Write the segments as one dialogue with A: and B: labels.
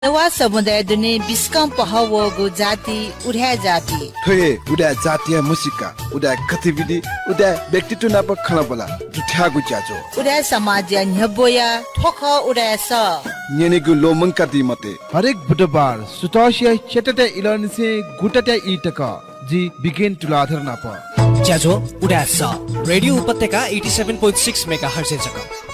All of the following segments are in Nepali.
A: नवा समुदाय दुने बिस्कम पहवगु जाति उड्या जाति
B: थोए उडा जातीय मुसिका उडा गतिविधि उडा व्यक्तित्व नाप खलबला जुठ्यागु ज्याजो
A: उड्या समाज न्यबोया ठोख उड्या स
B: नेनेगु लोमंका दिमते
C: हरेक बुधबार सुतोसिया चेटटे इलनसे गुटटे इटक जी बिगिन तुलाधर नाप
D: ज्याजो उड्या स रेडियो उपत्यका 87.6 मेगाहर्ज जक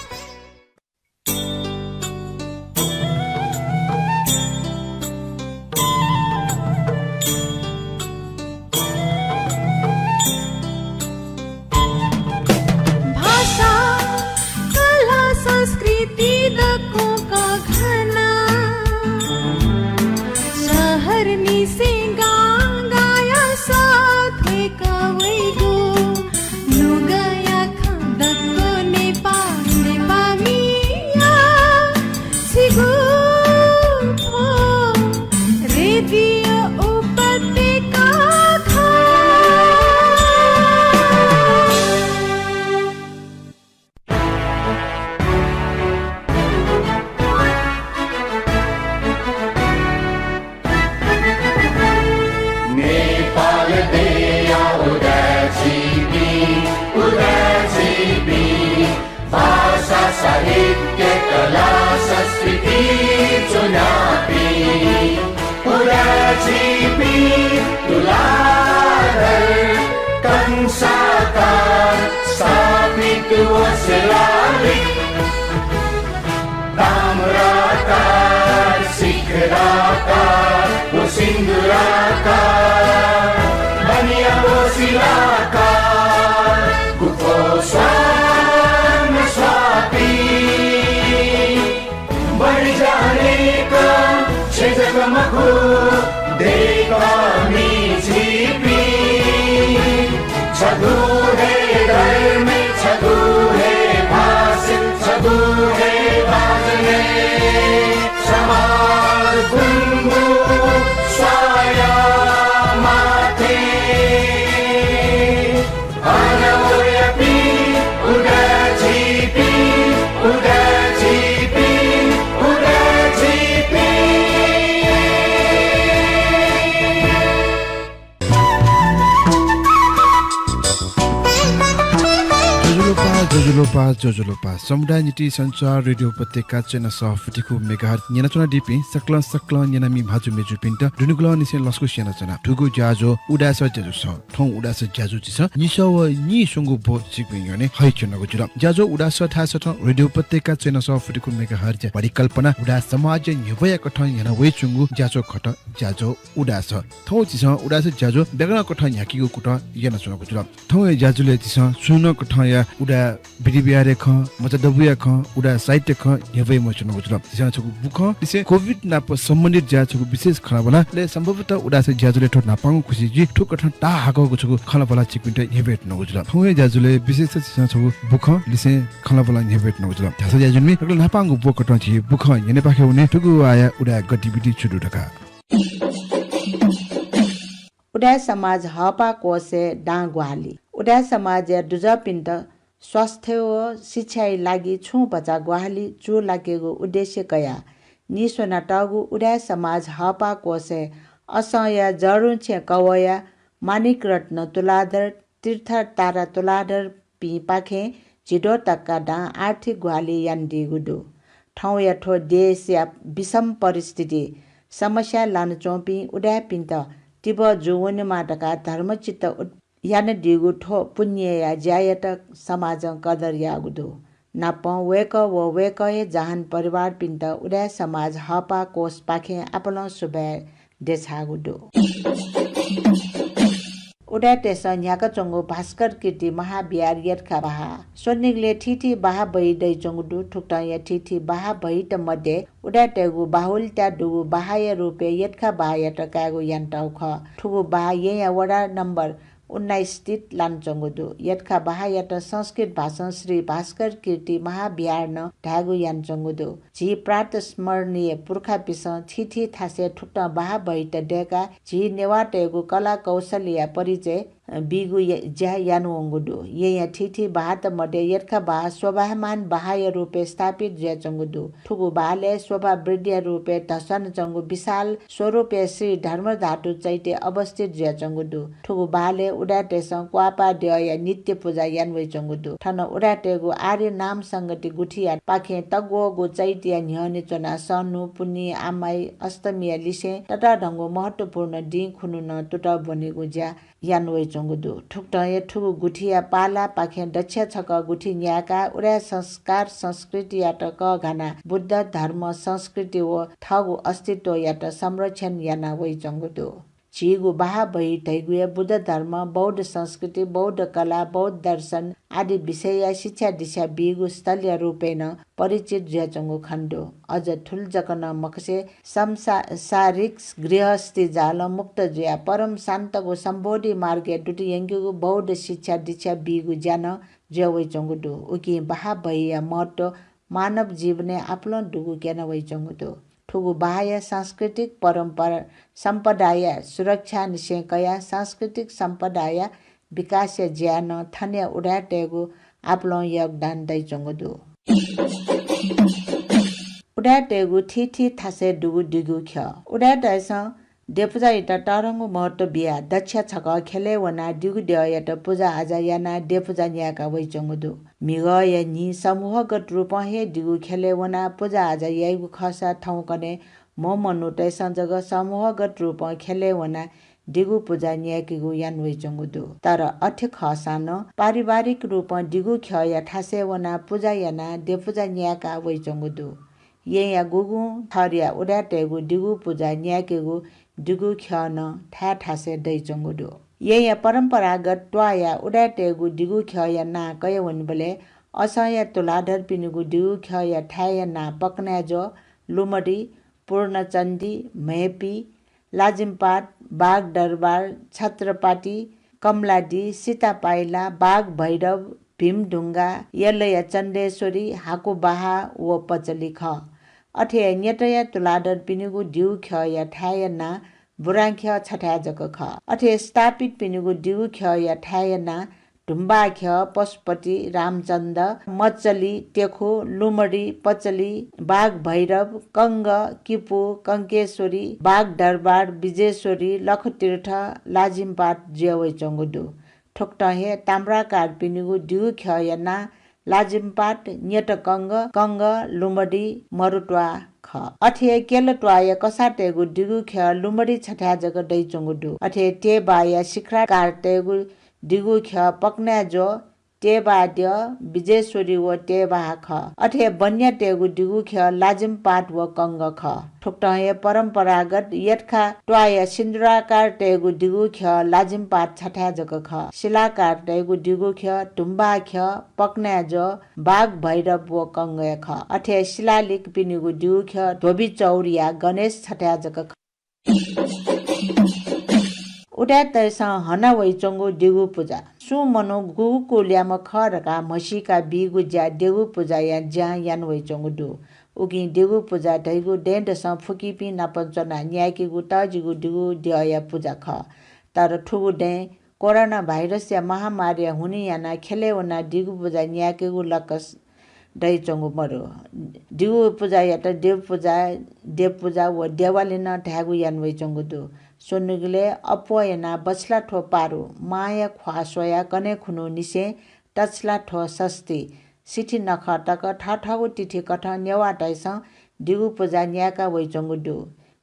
C: जोजोलोपा समुदाय नीति संचार रेडियो उपत्यका चेना सफटिको मेगाहर्ज न्याचना डिपि सकल न्यानामी भाजु मेजु पिन्ट दुनुगुला निसे लस्कु सेना चना ठुगु ज्याजो उडास ज्याजो छ ठौ उडास ज्याजो छ निसव नि सुंगु भो सिपिङ यने हैचनको जुल ज्याजो उडास थास छ रेडियो उपत्यका चेना सफटिको मेगाहर्ज परिकल्पना उडास समाज न्यवया कठ याना वे चुंगु ज्याजो खट ज्याजो उडास थौ छ उडास ज्याजो बेगना कठ याकीको कुट याना चनको जुल थौ ज्याजोले छ सुन कठ या उडा बिरिबियारे ख मचा डबुया ख उडा साहित्य ख यवै मोचन गुजर दिसा छगु बुख दिसे कोभिड नाप सम्बन्धित ज्या छगु विशेष खलाबला ले सम्भवतः उडा से ज्याजुले ठो नापाङ खुसी जी ठुक ठन ता हाको छगु खलाबला चिकपिन्ट यवेट नगुजर फुए ज्याजुले विशेष दिसा छगु बुख दिसे खलाबला यवेट नगुजर थासा ज्याजुले अगल नापाङ बुक ठन छि बुख यने पाखे हुने ठुगु आया उडा गतिविधि छुडु ढका
E: उडा समाज हपा कोसे डांगवाली उडा समाज दुजा पिन्ट स्वास्थ्य व शिक्षा लागि छु बचा ग्वाहाली चो लागेको उद्देश्य कया निस्वना टागु उडा समाज हपा कोसे असय जरुन छे कवया मानिक रत्न तुलाधर तीर्थ तारा तुलाधर पि पाखे जिडो तक्का डा आर्थिक ग्वाहाली यान्डी गुडो ठाउँ या ठो देश या विषम परिस्थिति समस्या लान चोपी उडा पिन्ट तिब जुवन माटका धर्मचित्त यान दिगु ठो पुण्य या ज्यायत समाज कदर यागुदो नाप वेक व वेकए जहान परिवार पिन्ट उडा समाज हपा कोस पाखे आपन सुबे देछागुदो उडा तेस न्याका चंगु भास्कर कीर्ति महाबिहार यतखा बाहा सोनिगले ठिठी बाहा बई दै चंगुदु ठुक्ता या ठिठी बाहा बई त मध्ये उडा तेगु बाहुल त्या दुगु बाहाय रुपे यतखा बाहाय त कागु यान्टाउ ख ठुगु बाहाय या वडा नम्बर 19 स्थित लानचंगुदु यतखा बाहायत संस्कृत भाषण श्री भास्कर कीर्ति महाबिहार न ढागु यानचंगुदु जी प्रात स्मरणीय पुर्खा पिस थिथि थासे ठुक्ता बाहा बहित डेका जी नेवाटेगु कला कौशल या परिचय बिगु ज्या यानुंगुदु ये ठिठी बात मडे यर्खा बा स्वभामान बाह्य रूपे स्थापित ज्या चंगुदु ठुगु बाले स्वभा वृद्धि रूपे धसन चंगु विशाल स्वरूपे श्री धर्म धातु चैते अवस्थित ज्या चंगुदु ठुगु बाले उडाटे सं क्वापा द्य नित्य पूजा यानवै चंगुदु ठन उडाटेगु आर्य नाम संगति गुठिया पाखे तगो गु चैते न्ह्यने चना सनु पुनि आमाई अष्टमी लिसे तटा ढंगो महत्वपूर्ण दि खुनु न टुटा बनेगु ज्या यानवै चंगुदु ठुक्टय ठुगु गुठिया पाला पाखे दक्ष छक गुठी न्याका उडा संस्कार संस्कृति यात क घना बुद्ध धर्म संस्कृति व थगु अस्तित्व यात संरक्षण याना वै चंगुदु छिगु बाहा भई धैगुया बुद्ध धर्म बौद्ध संस्कृति बौद्ध कला बौद्ध दर्शन आदि विषय शिक्षा दिशा बिगु स्थलीय रूपेण परिचित ज्याचंगु खण्डो अझ ठुल जकन मकसे संसारिक गृहस्थी जाल मुक्त ज्या परम शान्तगु सम्बोधि मार्ग दुटी यंगु बौद्ध शिक्षा दिशा बिगु ज्यान ज्यावै चंगुदु उकि बाहा भई महत्व मानव जीवने आपलो दुगु केन वै चंगुदु ठुगु बाह्य सांस्कृतिक परम्परा सम्पदाय सुरक्षा निश्चयकया सांस्कृतिक सम्पदाय विकास ज्यान थन्य उडाटेगु आपलो योगदान दै चंगुदु उडाटेगु ठिठी थासे दुगु दिगु ख उडाटेस देपुजा इटा तरंगु महत्व बिया दक्ष छक खेले वना दिगु दयत पूजा आजा याना देपुजा न्याका वै चंगुदु मिगय नि समूहगत रूप हे दिगु खेले वना पूजा आजा याइगु खसा ठाउँ कने ममनु तै संजग समूहगत रूप खेले वना दिगु पूजा न्याकीगु यान वै चंगुदु तर अठे खसान पारिवारिक रूप दिगु खया ठासे वना पूजा याना देपुजा न्याका वै चंगुदु ये या गुगु थरिया उडाटेगु दिगु पूजा न्याकीगु दिगु ख्यान ठा ठासे दै चंगुदु ये परम्परागत ट्वाया उडाटेगु दिगु ख्या ना कय वनबले असय तुलाधर पिनुगु दिगु ख्या ठाया ना पकना जो लुमडी पूर्णचन्दी मेपी लाजिमपाट बाग दरबार छत्रपाटी कमलाडी सीतापाइला बाग भैरव भीमढुङ्गा यलय चण्डेश्वरी हाकुबाहा व पचली ख अठे न्यटय तुलाधर पिनुगु दिउ ख्या ठाया ना बुराङ्ख्य छठा जक ख अठे स्थापित पिनुगु दिउ ख्या ठाया ना ढुम्बाख्य पशुपति रामचन्द मचली टेखो लुमडी पचली बाघ भैरव कङ्ग किपु कङ्केश्वरी बाघ दरबार विजेश्वरी लखतीर्थ लाजिमपाट ज्यावै चंगुदु ठोक्टहे ताम्राकार पिनुगु दिउ ख्या ना लाजिमपाट न्यटकङ्ग कङ्ग लुमडी मरुटवा ख अठे केलटवाय कसाटेगु दिगु ख्या लुमडी छठा जग दै चंगुदु अठे ते बाया शिखरा कार्टेगु दिगु ख्या पक्ना जो टेबाद्य विजेश्वरी व टेबा ख अठे बन्या टेगु दिगु ख्या लाजिमपाट व कङ्ग ख ठोक्टहे परम्परागत यटखा ट्वाय सिन्द्राकार टेगु दिगु ख्या लाजिमपाट छठा जग ख शिलाकार टेगु दिगु ख्या टुम्बा ख्या पक्ना जो बाघ भैरव व कङ्ग ख अठे शिलालिक पिनुगु दिगु ख्या धोबी चौरिया गणेश छठा जग ख उडा तैसा हना वैचंगु दिगु पूजा सु मनो गु कोल्याम खरका मसिका बिगु ज्या दिगु पूजा या ज्या यान वैचंगु दु उगि दिगु पूजा दैगु डेन्ड स फुकिपि नापञ्चना न्याकीगु ताजिगु दिगु द्यया पूजा ख तर ठुगु डे कोरोना भाइरस या महामारी हुने याना खेले वना दिगु पूजा न्याकीगु लकस दै चंगु मरो दिगु पूजा या त देव पूजा व देवाली न ढागु यान वैचंगु दु सोनुगले अपयना बछला ठो पारो माया ख्वासोया कने खुनु निसे टचला ठो सस्ती सिठी नख टक ठाठागु तिथि कठ नेवा टाइस दिगु पूजा न्याका वैचंगु दु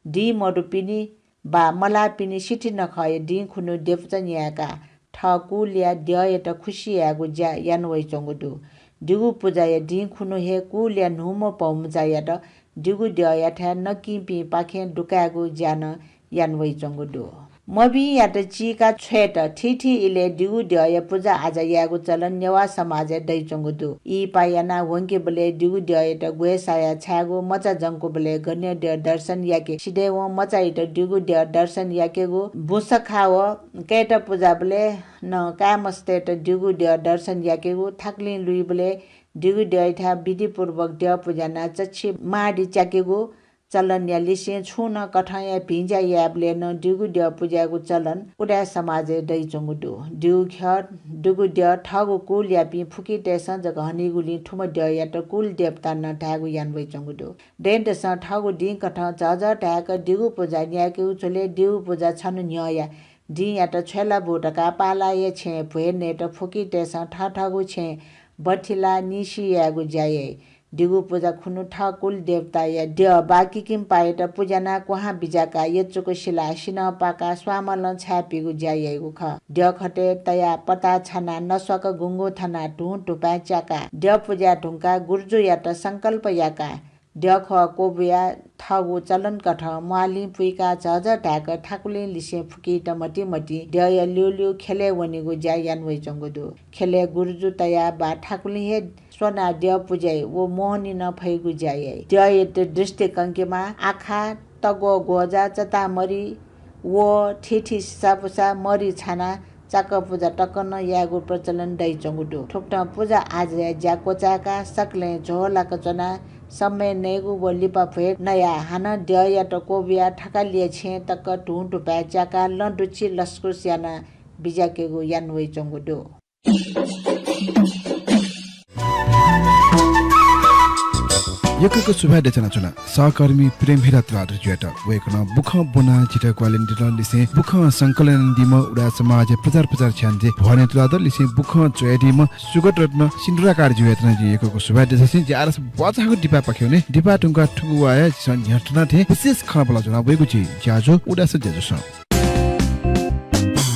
E: दि मडु पिनी बा मला पिनी सिठी नख दि खुनु देवचा न्याका ठकु ल्या द्य त खुशी यागु ज्या यान वैचंगु दु दिगु पूजा या दि खुनु हे कुल्या नुम पौमजा या त दिगु द्य या ठा नकी पि पाखे दुकागु ज्यान यान वैचंगु दु मबी या त चिका छेट ठिठी इले दिगु द्य पूजा आज यागु चलन नेवा समाज दै चंगु दु ई पायना वंके बले दिगु द्य त गोसाया छागु मचा जंगको बले गन्य द्य दर्शन याके सिधे व मचा इट दिगु द्य दर्शन याके गु बुस खाव केट पूजा बले न कामस्ते त दिगु द्य दर्शन याके गु थाक्ली लुई बले दिगु द्य था विधि पूर्वक द्य पूजा ना चछि माडी चाके गु चलन या लिसे छुन कठा या भिंजा याबले न डिगु ड्य पूजाको चलन उडा समाज दै चंगुडो डिउ ख डिगु ड्य ठगु कुल या पि फुकी टेसन जग हनी गुली ठुम ड्य या त कुल देवता न ढागु यान वइ चंगुडो डेन्ट स ठगु डिं कठा जज ढाक डिगु पूजा न्याके उचले डिउ पूजा छन न्याया डि या त छेला बोटका पाला ये छे भुएने त फुकी टेसन ठगु छे बठिला निसी यागु जाये डिगु पूजा खुनु ठा कुल देवता या ड्य बाकी किम पाए त पूजा ना कोहा बिजाका यचुको शिला सिन पाका स्वामल छापिगु जायेगु ख ड्य खटे तया पता छना नसक गुंगो थना टु टुपा चाका ड्य पूजा ढुंका गुर्जु या त संकल्प याका ड्य ख कोबिया ठगु चलन कठ माली पुइका झझ ढाक ठाकुले लिसे फुकी त मटी मटी ड्य या ल्यु खेले वनिगु जायान वइ चंगुदु खेले गुर्जु तया बा ठाकुले हे सोना ड्य पूजाय वो मोहनी न फैगु जाये ड्य यत दृष्टि कंकेमा आखा तगो गोजा चता मरी वो ठिठी सापुसा मरी छाना चाक पूजा टकन यागु प्रचलन दै चंगुडो ठोक्टा पूजा आज ज्याको चाका सकले झोला कचना समय नेगु बोलिपा फेक नया हाना ड्य या त कोबिया ठका लिए छे तक टु टुपा चाका लडुची लस्कु स्याना बिजाकेगु यान वइ चंगुडो
C: यकको सुभा देचना चुना सहकर्मी प्रेम हिरात्रा जुएट वेकन बुख बुना जिटा क्वालिटी लिसे बुख संकलन दिम उडा समाज प्रचार छ्यान्जे भने तुलाद लिसे बुख चोयदिम सुगत रत्न सिन्दुराकार जुएट न यकको सुभा देचसिन जारस बचाको डिपा पख्यौने डिपा टुंका ठुगुवाय सन झटना थे विशेष खबला जना वेगु छि ज्याजो उडा स ज्याजो स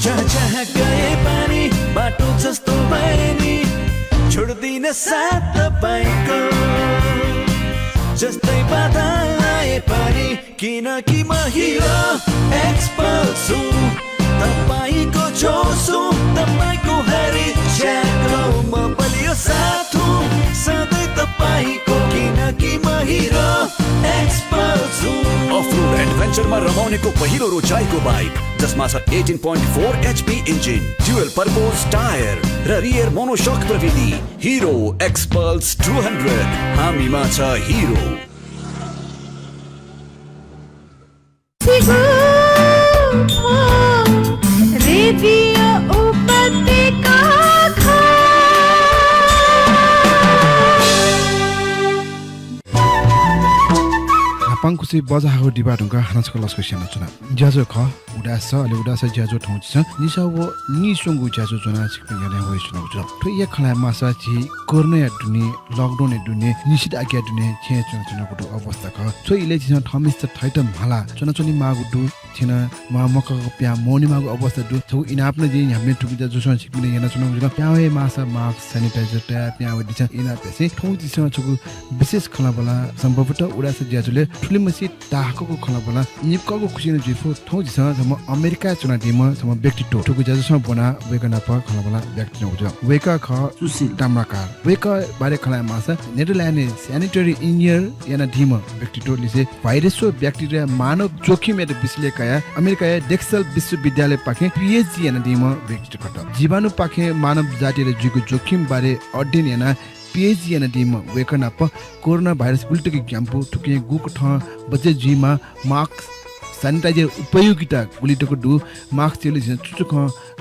F: जहाँ गए पानी बाटो जस्तो भएनी छोड्दिन साथ तपाईको जस्तै बाधा आए पनि किनकि म हिरो एक्सपर्ट छु तपाईको जोसु तपाईको हरि च्याको म बलियो साथ हुँ सधैँ तपाईको किनकि म हिरो एक्सपर्ट छु
G: अफ-रोड एडभेन्चरमा रमाउनेको पहिलो रोचाइको बाइक जसमा छ 18.4 HP engine dual purpose tyre र रियर मोनोसक प्रविधि हिरो एक्सपल्स 200 हामीमा छ हिरो
H: रेडियो उपत्यका
C: पाङकुसी बजाको डिबा ढुंगा हानसको लस्को स्याना चुना ज्याजो ख उडास अले उडास ज्याजो ठाउँ छ निसा वो निसुंगु ज्याजो चुना छिक याने होइ सुना उजो ठो एक खला मासा छि कोर्ने दुनि लकडाउन दुनि निश्चित आज्ञा दुनि छे चुना गुटु अवस्था ख सो इले छि थमिस थैट माला चुना चुनी मागुटु छिन मा मकको प्या मोनी मागु अवस्था दु छौ इनाप्ने जे हामीले ठुकि ज्याजो सन छिक याना चुना उजो प्यावे मासा मास्क सैनिटाइजर टा प्यावे दिछ इना पेसे ठौ दिस छगु विशेष खला बला सम्भवतः उडास ज्याजोले ठुली मसी ताको खला बला निपको खुसिने जिफो थौ दिस हम अमेरिका चुना दिम हम व्यक्तित्व ठुकु ज्याजो बना वेकना प खला बला व्यक्तित्व उजो वेका ख सुशील ताम्राकार वेका बारे खला मासा नेदरल्यान्ड सैनिटरी इंजिनियर याना दिम व्यक्तित्व लिसे भाइरस ब्याक्टेरिया मानव जोखिम एत विश्लेषकया अमेरिका डेक्सल विश्वविद्यालय पाखे पीएचडी याना दिम व्यक्तित्व खट जीवाणु पाखे मानव जाति र जीवको जोखिम बारे अध्ययन याना पीएचडी याना दिम वेकना प कोरोना भाइरस उल्टकी क्याम्पु ठुके गुक ठ बजे जीमा मास्क सैनिटाइजर उपयोगिता गुलिटको दु मास्क चेले चुचुक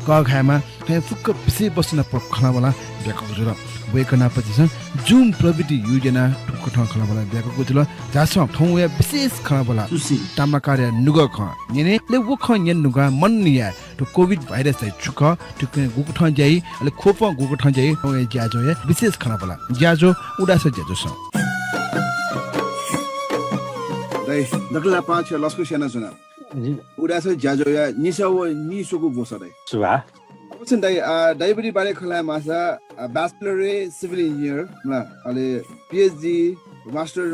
C: क खामा खै फुक्क विषय बस्न प खनावाला ब्याको जुल वेकना पछि जुम प्रविधि योजना ठुक्क ठ खनावाला ब्याको जुल जास ठौ या विशेष खनावाला सुसी तामा कार्य नुग ख नेने ले वो ख न्यन नुगा मन निया तो कोभिड भाइरस चाहिँ चुक ठुक्क गुक ठ जाई ले खोप गुक ठ जाई ओ ज्याजो या विशेष खनावाला ज्याजो उडास ज्याजो स
B: दाइ नकला पाँच लस्को स्याना सुना उडास ज्याजो या निसाव निसोको बोसा दाइ
I: सुभा
B: अबछन दाइ डायबिटी बारे खला मासा ब्याचलर सिभिल इन्जिनियर ल अले पीएचडी मास्टर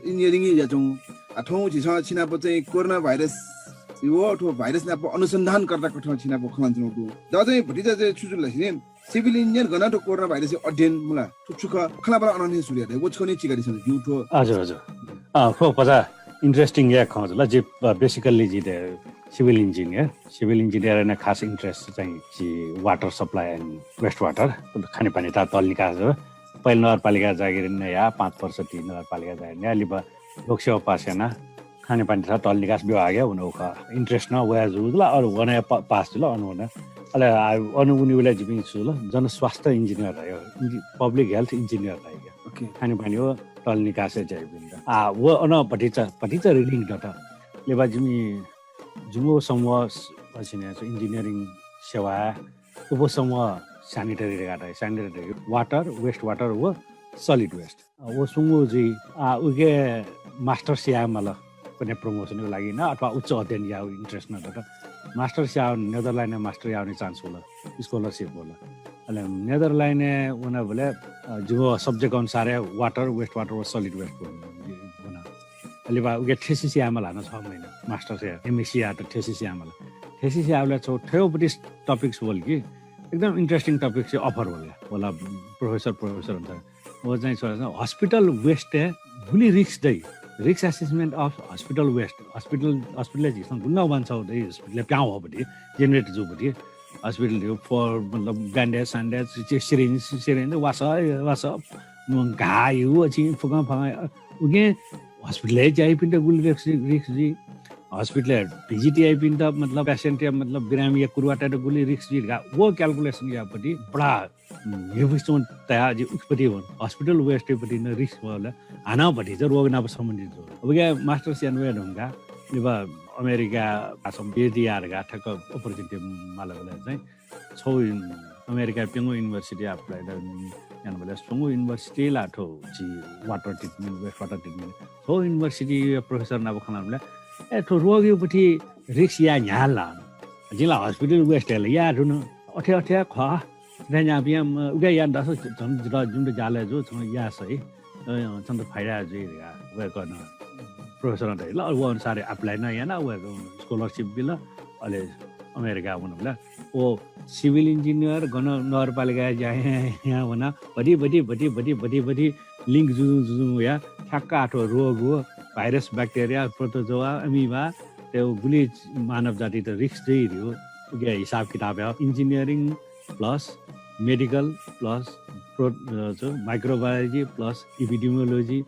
B: इन्जिनियरिङ याचौ ठौ छिस छिना प चाहिँ कोरोना भाइरस यो अथवा भाइरस ना अनुसन्धान गर्दा कठो छिना प खलन छु द चाहिँ भटिजा चाहिँ छुजुल लसिने सिभिल इन्जिनियर गना त कोरोना भाइरस अध्ययन मुला छुछुक खला बरा अनने सुरिया दे वछने चिगाडी छ युठो
I: हजुर हजुर खो पजा इंटरेस्टिंग या खज ल जे बेसिकली जी द सिभिल इंजिनियर ने खास इंट्रेस्ट चाहिँ जी water supply and waste water खाने पानी त तल निकास हो पहिलो नगरपालिका जागिर ने या 5 वर्ष ती नगरपालिका जागिर ने अलिबा लोकसेवा पासेना खानेपानी छ टल निकास विभाग उनको इन्ट्रेस्ट न वया जुल अरू वने पास जुल अनु अले अनुगुनीले जिपिङ छु ल जनस्वास्थ्य इन्जिनियर रह्यो पब्लिक हेल्थ इन्जिनियर रह्यो
B: ओके
I: खानेपानी हो टल निकास चाहिँ बिन्दा वो अन पटिचा रिडिङ डाटा लेबा जिमी जुमो समूह पछिने इन्जिनियरिङ सेवा उपसमूह स्यानिटरी गाटा स्यानिटरी वाटर वेस्ट वाटर वो सलिड वेस्ट वो सुंगु जी उगे मास्टर सियामल कुनै प्रमोसनको लागि न अथवा उच्च अध्ययन या इन्ट्रेस्ट न त मास्टर सिया नेदरल्यान्ड मास्टर आउने चान्स होला स्कॉलरशिप होला अहिले नेदरल्यान्ड उना बोले जो सब्जेक्ट अनुसार वाटर वेस्ट वाटर वा सलिड वेस्ट बना अहिले बा उगे थेसिस आमल हान 6 महिना मास्टर से एमएससी आ त थेसिस आमल थेसिस आउला छ ठेउपटी टपिक्स बोल कि एकदम इन्ट्रेस्टिङ टपिक चाहिँ अफर होला प्रोफेसर हुन्छ वो चाहिँ हस्पिटल वेस्ट भुली रिक्स assessment of hospital waste hospital जिसम गुन्ना भन्छ हुँदै हस्पिटल प्याउ हो बटी जेनेरेट जो बटी हस्पिटल यो फर मतलब ब्यान्डेज सिरिन्ज वास घायु अछि फुका उगे हस्पिटल चाहिँ पिन्ट गुली रिक्स जी हॉस्पिटल पीजीटीआई पिन त मतलब पेशेंट या मतलब बिरामी या कुरवाटा गुली रिक्स जी वो कैलकुलेशन या पटी बड़ा निविष्टों तया जी उपपटी वन हॉस्पिटल वेस्ट पटी न रिक्स वाला आना पटी जर रोग ना संबंधित हो अब क्या मास्टर सियानवे ढंगा लिबा अमेरिका असम बीडीआर गा ठक अपॉर्चुनिटी माला बोला चाहिँ छौ अमेरिका पेंगो यूनिवर्सिटी अप्लाई द यान बोला सोंगो यूनिवर्सिटी लाठो जी water treatment waste water treatment छौ यूनिवर्सिटी प्रोफेसर ना बखना बोला एठो रोगीपट्टि रिक्स या न्याला जिल्ला हस्पिटल वेस्ट हेल या जुन अठ्या ख यहाँ बिहा उगा या दस जुन जाले जो या सही चन्द फाइदा जो वे गर्न प्रोफेसर ल वो अनुसार अप्लाई न या ना वे स्कॉलरशिप बिल अहिले अमेरिका हुनु होला ओ सिभिल इन्जिनियर गन नगरपालिका यहाँ हुन बडी लिङ्क जुजु या ठ्याक्क आठो रोग हो भाइरस ब्याक्टेरिया प्रोटोजोआ अमीबा त्यो गुली मानव जाति त रिक्स चाहिँ हो उके हिसाब किताब है engineering plus medical plus microbiology plus epidemiology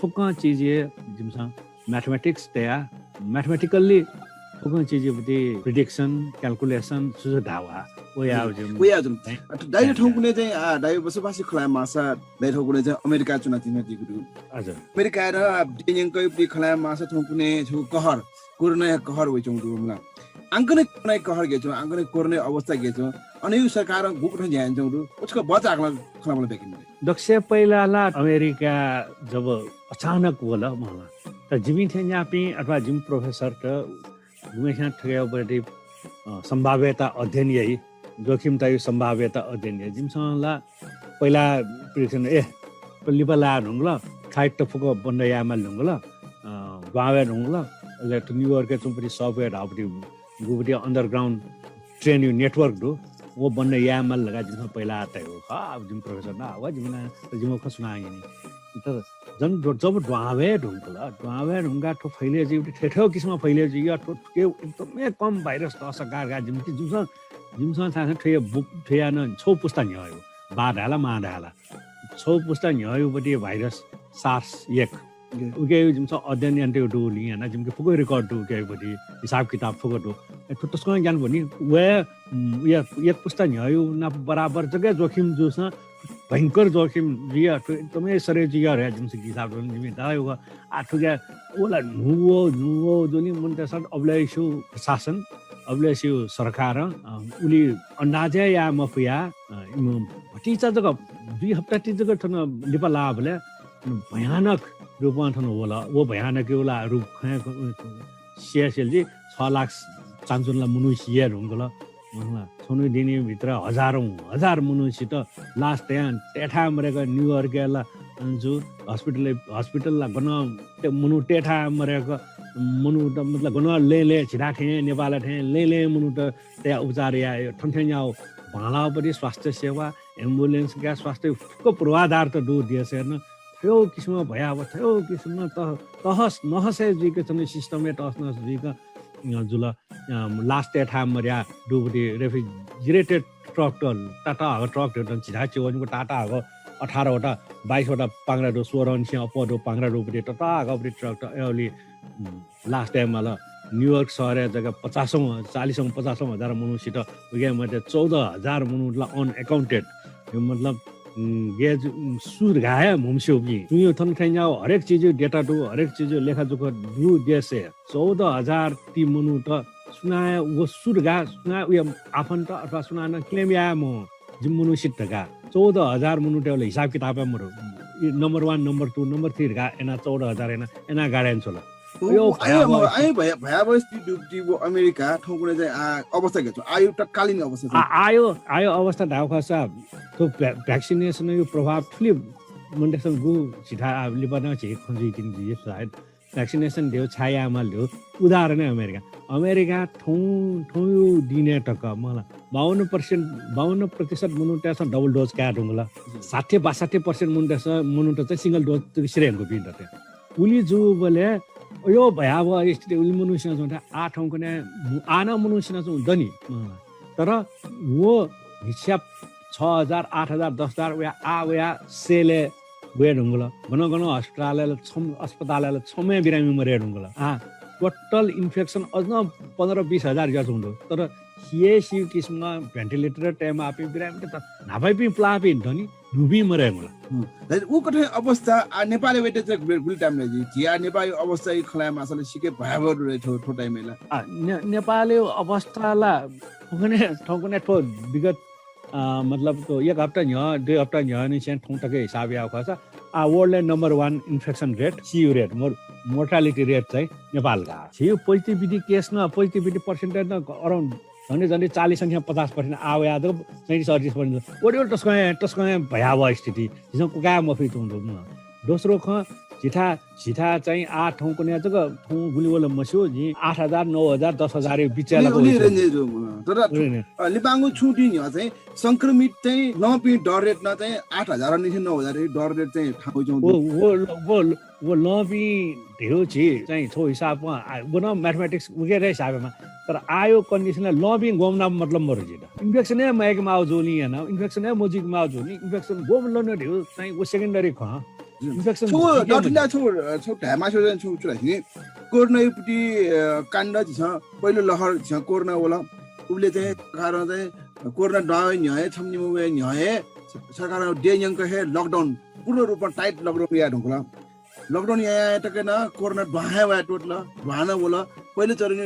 I: फुका चीजें जिमसा मैथमेटिक्स तया मैथमेटिकली फुका चीजें बते प्रिडिक्शन क्याल्कुलेसन सुझ धावा वो या
B: जुन दाइले ठौकुने चाहिँ दाइ बसोबासी खला मासा दाइ ठौकुने चाहिँ अमेरिका चुनातीमा दिगु
I: हजुर
B: अमेरिका र डिङकै पि खला मासा ठौकुने छु कहर होइ चौ दुमला अंकने नै कहर गेछु अंकने कोर्ने अवस्था गेछु अनि यो सरकार गुक्न ज्यान चौ उसको बचाक्ला खलामले देखिन
I: दक्ष पहिलाला अमेरिका जब अचानक होला मलाई त जिमिन थे यापी अथवा जिम प्रोफेसर त गुमेसा ठगयाउपट्टि सम्भाव्यता अध्ययन यही जोखिम त यो सम्भाव्यता अध्ययन यही जिमसँगला पहिला प्रिडिक्सन लिपला ढुङ्गला खाइट त फुको बन्द यामा ढुङ्गला गावे ढुङ्गला ले न्यूयॉर्क के चुपटी सॉफ्टवेयर आपटी गुबटी अंडरग्राउंड ट्रेन यू नेटवर्क दो वो बन्ने यामल लगा जिसमें पहला आता है वो अब जिम प्रोफेसर ना हुआ जिम को सुनाएंगे नहीं तो जब ड्वावे ढुंगा तो फैले जी ठेठो किस्म फैले जी या तो के एकदमै कम भाइरस त असगार गा जिमसँग थाहा ठे बुक ठेया न छौ पुस्ता न्यायो बाढाला माढाला छौ पुस्ता न्यायोपट्टि भाइरस सार्स 1 उके जिमसँग अध्ययन यन्टे डोली हैन जिमके फुको रेकर्ड दु केपट्टि हिसाब किताब फुको दु त्यसको ज्ञान पनि वे एक पुस्ता न्यायो न बराबर जग्गा जोखिम जोस भयंकर जोखिम जिया एकदमै सरे जिया रे जिमसे हिसाब जिमि दायो आठुगा ओला नुवो जोनी मुन्टेसन अब्लेसु शासन अब्लेसु सरकार उली अन्दाजे या मफिया भटिचा जग्गा 2 हप्ता ती जग्गा थन लिपा लाभले भयानक रूपान्तरण होला वो भयानक होला रूप सियासेल जी 6 लाख चान्चुनला मनुष्य ढुङ्गला मलाई सोनु दिने भित्र हजार मनुष्य त लास्ट त्यहाँ टेठा मरेको न्यूयॉर्कला जो हस्पिटलला गन मनु टेठा मरेको मनु त मतलब गन ले छिराखे नेपाल थे ले मनु त त्यहाँ उपचार या ठन्ठ्याउ भाँडापट्टि स्वास्थ्य सेवा एम्बुलेन्स का स्वास्थ्य को पूर्वाधार त दु दिएछ हेर्न थियो किसिम भया अब थियो किसिम तहस नहसे जुके छन् सिस्टम टहस नहस जुका जुल लास्ट एठा मर्या डुबडी रेफ्रिजरेटेड ट्रक टाटा हग ट्रक छिरा चेवनको टाटा हग 18 वटा 22 वटा पाङ्रा डो 16 इंच अपडो पाङ्रा डुबडी टाटा हग ट्रक एली लास्ट टाइम मलाई न्युयोर्क सहर जग्गा 40,000 हजार मनुष्यसित उगे मध्ये 14,000 मनुष्यलाई अनएकाउन्टेड यो मतलब ये सुर गाया मुमसे होगी तुम थन खाइया हरेक चीज डेटा टू हरेक चीज लेखा जोखा दु देश 14,000 ती मनु त सुनाए वो सुर गा सुना उयो आफन्त अथवा सुनान क्लेम या म जिम मनु सिद्धका 14,000 मनु टेले हिसाब किताब मरो नम्बर 1 नम्बर 2 नम्बर 3 गा एना 14,000 एना गाडेन छोला
B: यो भयावह स्थिति वो अमेरिका ठौकुने चाहिँ अवस्था के छ आयो तत्कालीन अवस्था
I: आयो अवस्था ढाउखा साहब तो भ्याक्सिनेसन यो प्रभाव ठुली मन्डेसन गु छिटा लिपना चाहिँ खन्जी किन दिए सायद भ्याक्सिनेसन दियो छायामा ल्यो उदाहरण अमेरिका ठौ दिने टक मलाई 52% मुनुटेसन डबल डोज क्या ढुङ्गला 60-62% मुनुट चाहिँ सिंगल डोज सिरेनको पिन्ट उली जो बोले यो भयावह स्थिति उली मनुष्य चाहिँ आ ठाउँको ने आना मनुष्य चाहिँ हुँदैन तर वो हिसाब 6,000 8,000 10,000 वा सेले गए ढुङ्गला गन अस्पताल छमे बिरामी मरे ढुङ्गला टोटल इन्फेक्सन अझ 15-20 हजार जस हुँदो तर ये सिउ किसिममा भेन्टिलेटर टाइम आपे बिरामी त नाभै पि प्लापि धनी नुबी मरे मलाई
B: उ कठै अवस्था नेपाली वेटे चाहिँ बिल्कुल टाइम नै जिया नेपाली अवस्था खलाय मासले सिके भयावह रहे ठो टाइमला
I: नेपाली अवस्थाला ठौकुने ठो विगत मतलब तो एक हप्ता न्य 2 हप्ता न्य नि चाहिँ ठौ टके हिसाब आउ Khas world number 1 infection rate see you rate mortality rate चाहिँ नेपालका सियु पोजिटिभिटी केस न पोजिटिभिटी पर्सेन्टेज न अराउन्ड झन्डै 40-50% आयो या त 37% ओडियो टस्कय भयावह स्थिति जिसको कुका मफित हुँदो दोस्रो ख छिठा चाहिँ 8 ठाउँ कुनै जग्गा ठाउँ गुलिवल मस्यो जी 8,000 9,000 10,000 बिचेला
B: तर लिबाङ्गु छुटी नि चाहिँ संक्रमित चाहिँ नपि डर रेट न चाहिँ 8,000 नि 9,000 डर रेट चाहिँ ठाउँ चाहिँ
I: वो लबी ढेउ छि चाहिँ छो हिसाबमा गुन म्याथमेटिक्स उगेर हिसाबमा तर आयो कन्डिसनले लबी गोमना मतलब मरो जिदा इन्फेक्सन है मैग माउ जोली हैन इन्फेक्सन है मोजिक माउ जोली इन्फेक्सन गोम लन ढेउ चाहिँ वो सेकेन्डरी ख इन्फेक्सन
B: छो डटिला छो ढामासो छो नि कोरोना युपटी काण्ड छ पहिलो लहर छ कोरोना होला उले चाहिँ कारण चाहिँ कोरोना डय न्याय छम्नी मुवे न्याय सरकार डे यंक है लकडाउन पूर्ण रूपमा टाइट लकडाउन या ढुङ्ला लकडाउन या टके न कोरोना ढाहे वा टोटल ढाना बोला पहिले चरने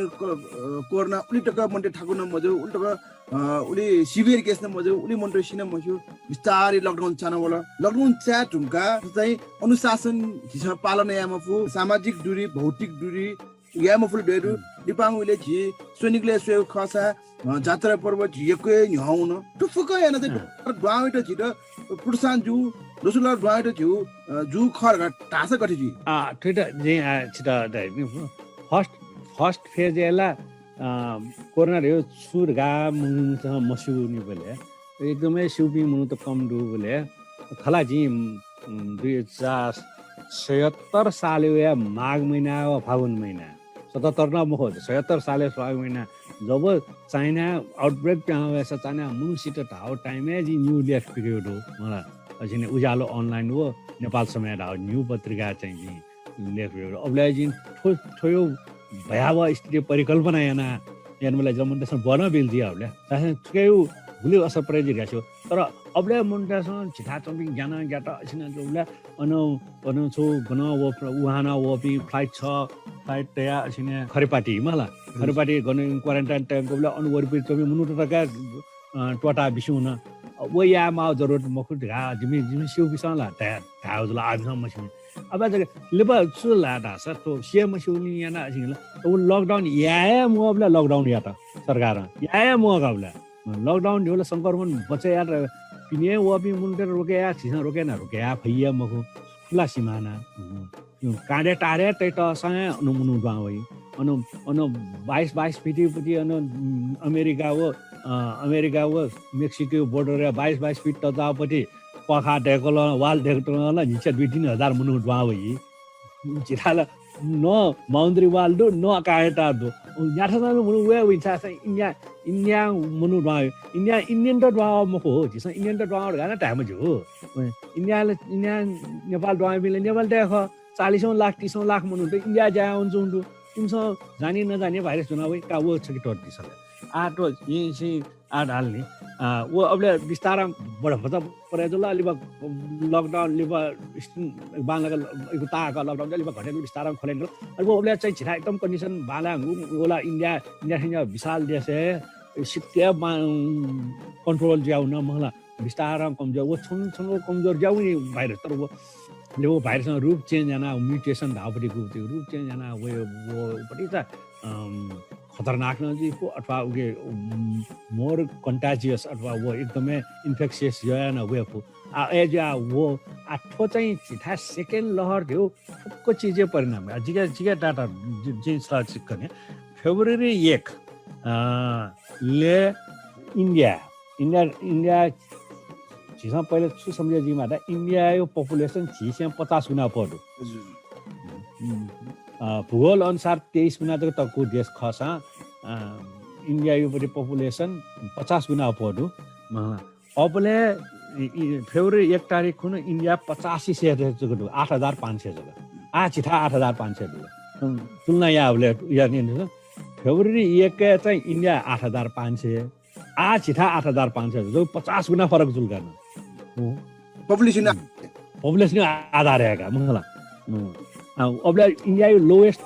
B: कोरोना उली टका मन्टे ठाकुर न मजो उली टका उली सिभियर केस न मजो उली मन्टे सिन मजो बिस्तारै लकडाउन चाना बोला लकडाउन च्या ढुङ्का चाहिँ अनुशासन हिसाब पालन यामा फु सामाजिक दूरी भौतिक दूरी यामा फुल डेरु दिपाङ उले छि सोनिकले स्वे खसा जात्रा पर्व झिएको न्याउन टुफुक याना चाहिँ ड्वाइट छिट पुरसान जु दोस्रो ड्वाइट जु खर टास गठि जी
I: ठिट जे छिटा फर्स्ट फेज एला कोरोना रे सुर गा मुनु मसु नि बोले एकदमै सुपी मुनु त कम दु बोले खला जी 2076 साल या माघ महिना वा फागुन महिना 77 न मुख 76 साल फागुन महिना जब चाइना आउटब्रेक त्यहाँ भएछ चाइना मुनुसित ढाउ टाइमै जी न्यू लेफ्ट पिरियड हो मलाई अझै उज्यालो अनलाइन हो नेपाल समय ढाउ न्यू पत्रिका चाहिँ जी लेफ्ट पिरियड अबलाई जी ठोयो भयावह स्थिति परिकल्पना यहाँ मलाई जमन त्यसमा बन बिल दियाहरूले त्यसमा थुकेउ भुले असर परिरहेको छ तर अबले मुन्टासँग छिटा चम्पिङ ज्ञान ज्ञात छिन जोले अनु छो गन वो उहाना वो पि फ्लाइट फ्लाइट तया छिने खरेपाटी मला खरेपाटी गन क्वारेन्टाइन टाइम कोले अनुवरपि चम्पि मुनु टका टोटा बिसुन वो या मा जरुरत मखु ढा जिमि सिउ बिसला ढा जुला आजम मसिन अब लेबा सुला ढा सर तो से मसिउनी याना छिन तो लकडाउन या म अबले लकडाउन या त सरकार या म गाबले लकडाउन ढोला संक्रमण बचे यार पिने वो भी मुंडे रोके या छिन रोके ना रोके या भैया मखु खुला सिमाना यो काडे टारे टेट सय अनुमुनु बावई अनु 22 फिटी पुति अनु अमेरिका वो मेक्सिको बोर्डर 22 फिट ततापटि पखा ढेकल वाल ढेकल निचे 2-3 मुनु Bawai जिराला no boundary wall do no akaeta do nyatha na munu we wincha sa india munu dwa india indian to dwa mo ko ji sa indian to dwa ga na time ju india nepal dwa bi le nepal de kho 40 lakh 30 lakh Manu त इंडिया जा हुन्छ उन्डु तिमसँग जाने नजाने भाइरस जुनावै का वो छ कि टोट दिसले आटो यही आट हाल्ने वो अबले विस्तार बडा भचा परे जो लिबा लकडाउन लिबा बांग्ला का ताका लकडाउन लिबा घटे विस्तार खोलेन अनि वो अबले चाहिँ छिरा एकदम कन्डिसन बाला ओला इंडिया विशाल देश है सित्या कंट्रोल जाउ न मला विस्तार कमजोर वो छुन कमजोर जाउ नि भाइरस तर वो भाइरस रूप चेंज आना म्यूटेशन धावपट्टि त्यो रूप चेंज आना वो पट्टि त खतरनाक नजी को अथवा उगे मोर कन्टाजियस अथवा वो एकदमै इन्फेक्सियस यो न वे को एज वो आठो चाहिँ छिटा सेकेन्ड लहर थियो ठुक्क चीजे परिणाम जिगा डाटा जे सर्च गर्ने फेब्रुअरी 1 ले इंडिया झिसा पहिले छु सम्झे जी माता इंडिया यो पपुलेसन झिसा 50 गुना पर्दो भूगोल अनुसार 23 गुना तकको देश खसा इंडिया यो परि पपुलेसन 50 गुना पर्दो अबले फेब्रुअरी 1 तारिख खुन इंडिया 85 से जगो 8500 जगो आ छिथा 8500 जगो तुलना या अबले या नि फेब्रुअरी 1 के चाहिँ इंडिया 8500 आ छिथा 8500 जो 50 गुना फरक जुल गर्न पपुलेसन आधार रहेका मलाई अब इंडिया यो लोएस्ट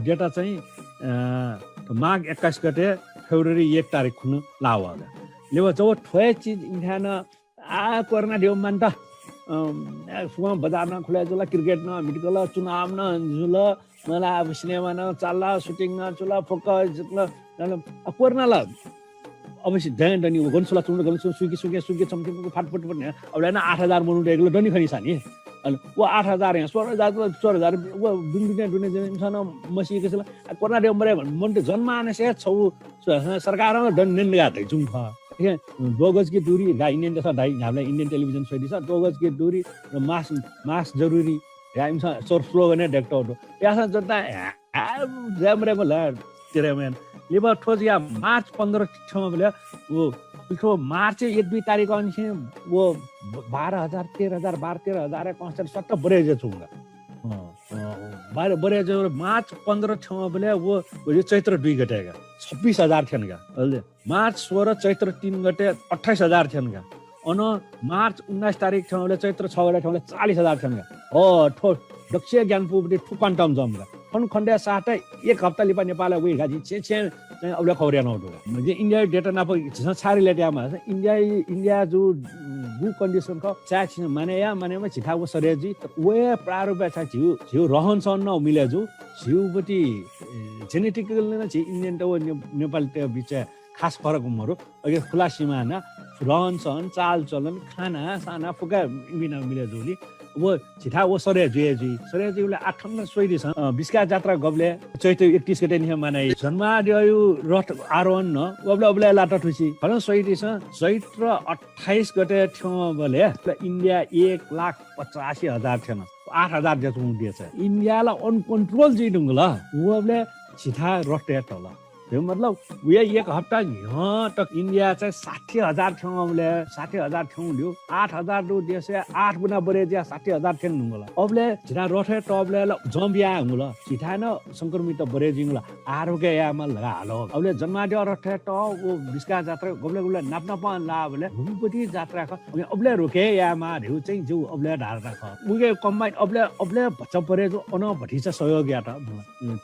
I: डेटा चाहिँ माघ 21 गते फेब्रुअरी 1 तारिख खुन लावा लेवा जो ठोय चीज इंडिया आ कोरोना देव मान त सुवा बजार न खुला जुला क्रिकेट न मेडिकल चुनाव न जुल मला अब सिनेमा न चल्ला सुटिङ न चुला फोकस न कोरोना ला अवश्य ध्यान दनी गनसुला चुन गनसु सुके चमके फाटफुट पनि अब हैन 8000 मनु डेगलो दनी खनी छ नि अनि वो 8000 यहाँ 16000 वो दुने जन मसी के कोरोना देव मरे मन त जन्माने से छौ सरकार दन निन गाते जुम ख ठीक है 2 गज की दूरी इंडियन देश दाइ हामीलाई इंडियन टेलिभिजन सोधी छ 2 गज की दूरी र मास्क जरुरी हामी सोर स्लोगन डेक्टर यासा जता ज्यामरे मला तिरेमन लिबा ठोजिया मार्च 15 छमा बेला वो पिछो मार्च 1-2 तारिख अनि वो 12000 13000 12000 कन्सर्ट सट्ट बरेजे छुंगा बारे बरेजे मार्च 15 छमा बेला वो चैत्र 2 गतेगा 26000 थिएनगा अहिले मार्च 16 चैत्र 3 गते 28000 थिएनगा अन मार्च 19 तारिख छमा बेला चैत्र 6 गते ठौले 40000 थिएनगा ठो दक्षिण ज्ञानपुरले ठुक्वान्टम जम्गा खण्डे साथै 1 हप्ता लिपा नेपाल वे गाजी छे अब खौरिया नउटो जे इंडिया डेटा ना छारी लेट्यामा इंडिया जो गु कंडीशन को चाच माने में छिथा वो सरेजी वे प्रारूप छ छिउ रहन सहन न मिले जो छिउबटी जेनेटिकल न छि इंडियन त नेपाल त बीच खास फरक मरो अगे खुला सीमाना रहन सहन चाल चलन खाना साना फुका बिना मिले जोली वो छिथा वो सरेजीले 8 सोइदी छ बिस्का जात्रा गबले चैत्र 31 गते नि माने जन्मादयु रथ आरोहण न अबले लाट ठुसी भन सोइदी छ चैत्र 28 गते थियो बले इंडिया 1,85,000 थिएन 8000 जस्तो दिएछ इंडियालाई अनकन्ट्रोल जी दुंगला वो अबले छिथा रटे तल त्यो मतलब वे 1 हप्ता यहाँ तक इंडिया चाहिँ 60000 थियो अबले 60000 थियो ल्यो 8000 दु देश 8 गुना बढे ज्या 60000 थियो नुंगला अबले जिना रथे टबले जम्बिया हुला छिथा न संक्रमित बढे जिंगला आरोग्य यामा लगा हालो अबले जन्मादय रथे त वो बिस्का जात्रा गबले नाप्न पान ला अबले भूमिपति जात्रा ख अबले रोके यामा ढेउ चाहिँ जो अबले ढार राख उगे कम्बाइन अबले भच्चा परे जो अन भटिचा सहयोग या त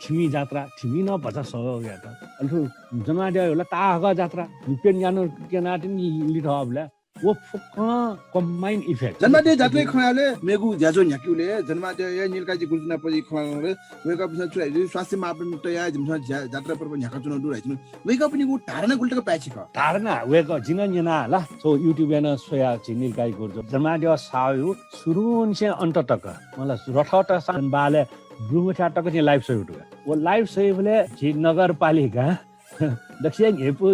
I: ठिमी जात्रा ठिमी न भच्चा सहयोग या त अल्फु जन्मादय होला तागा जात्रा पेन जानु केनाटिन लिथ अबले वो फुक कम्बाइन इफेक्ट
B: जन्मादय जात्रा खयाले मेगु ज्याजो न्याक्युले जन्मादय निलकाजी गुल्जना पछि खयाले वेका पिसा चुराइ स्वास्थ्य मापदण्ड तया जिमसा जात्रा पर्व न्याका चुनाउ दुराइ वेका पनि गु धारणा गुल्टको प्याछि ख धारणा
I: वेका जिना ला सो युट्युब याना सोया निलकाजी गुर्जो जन्मादय सायु सुरुन से अन्त तक मला रठटा बाले ब्रुमठा तक चाहिँ लाइभ सो युट्युब वो लाइभ सो जी नगरपालिका दक्षिण हेपु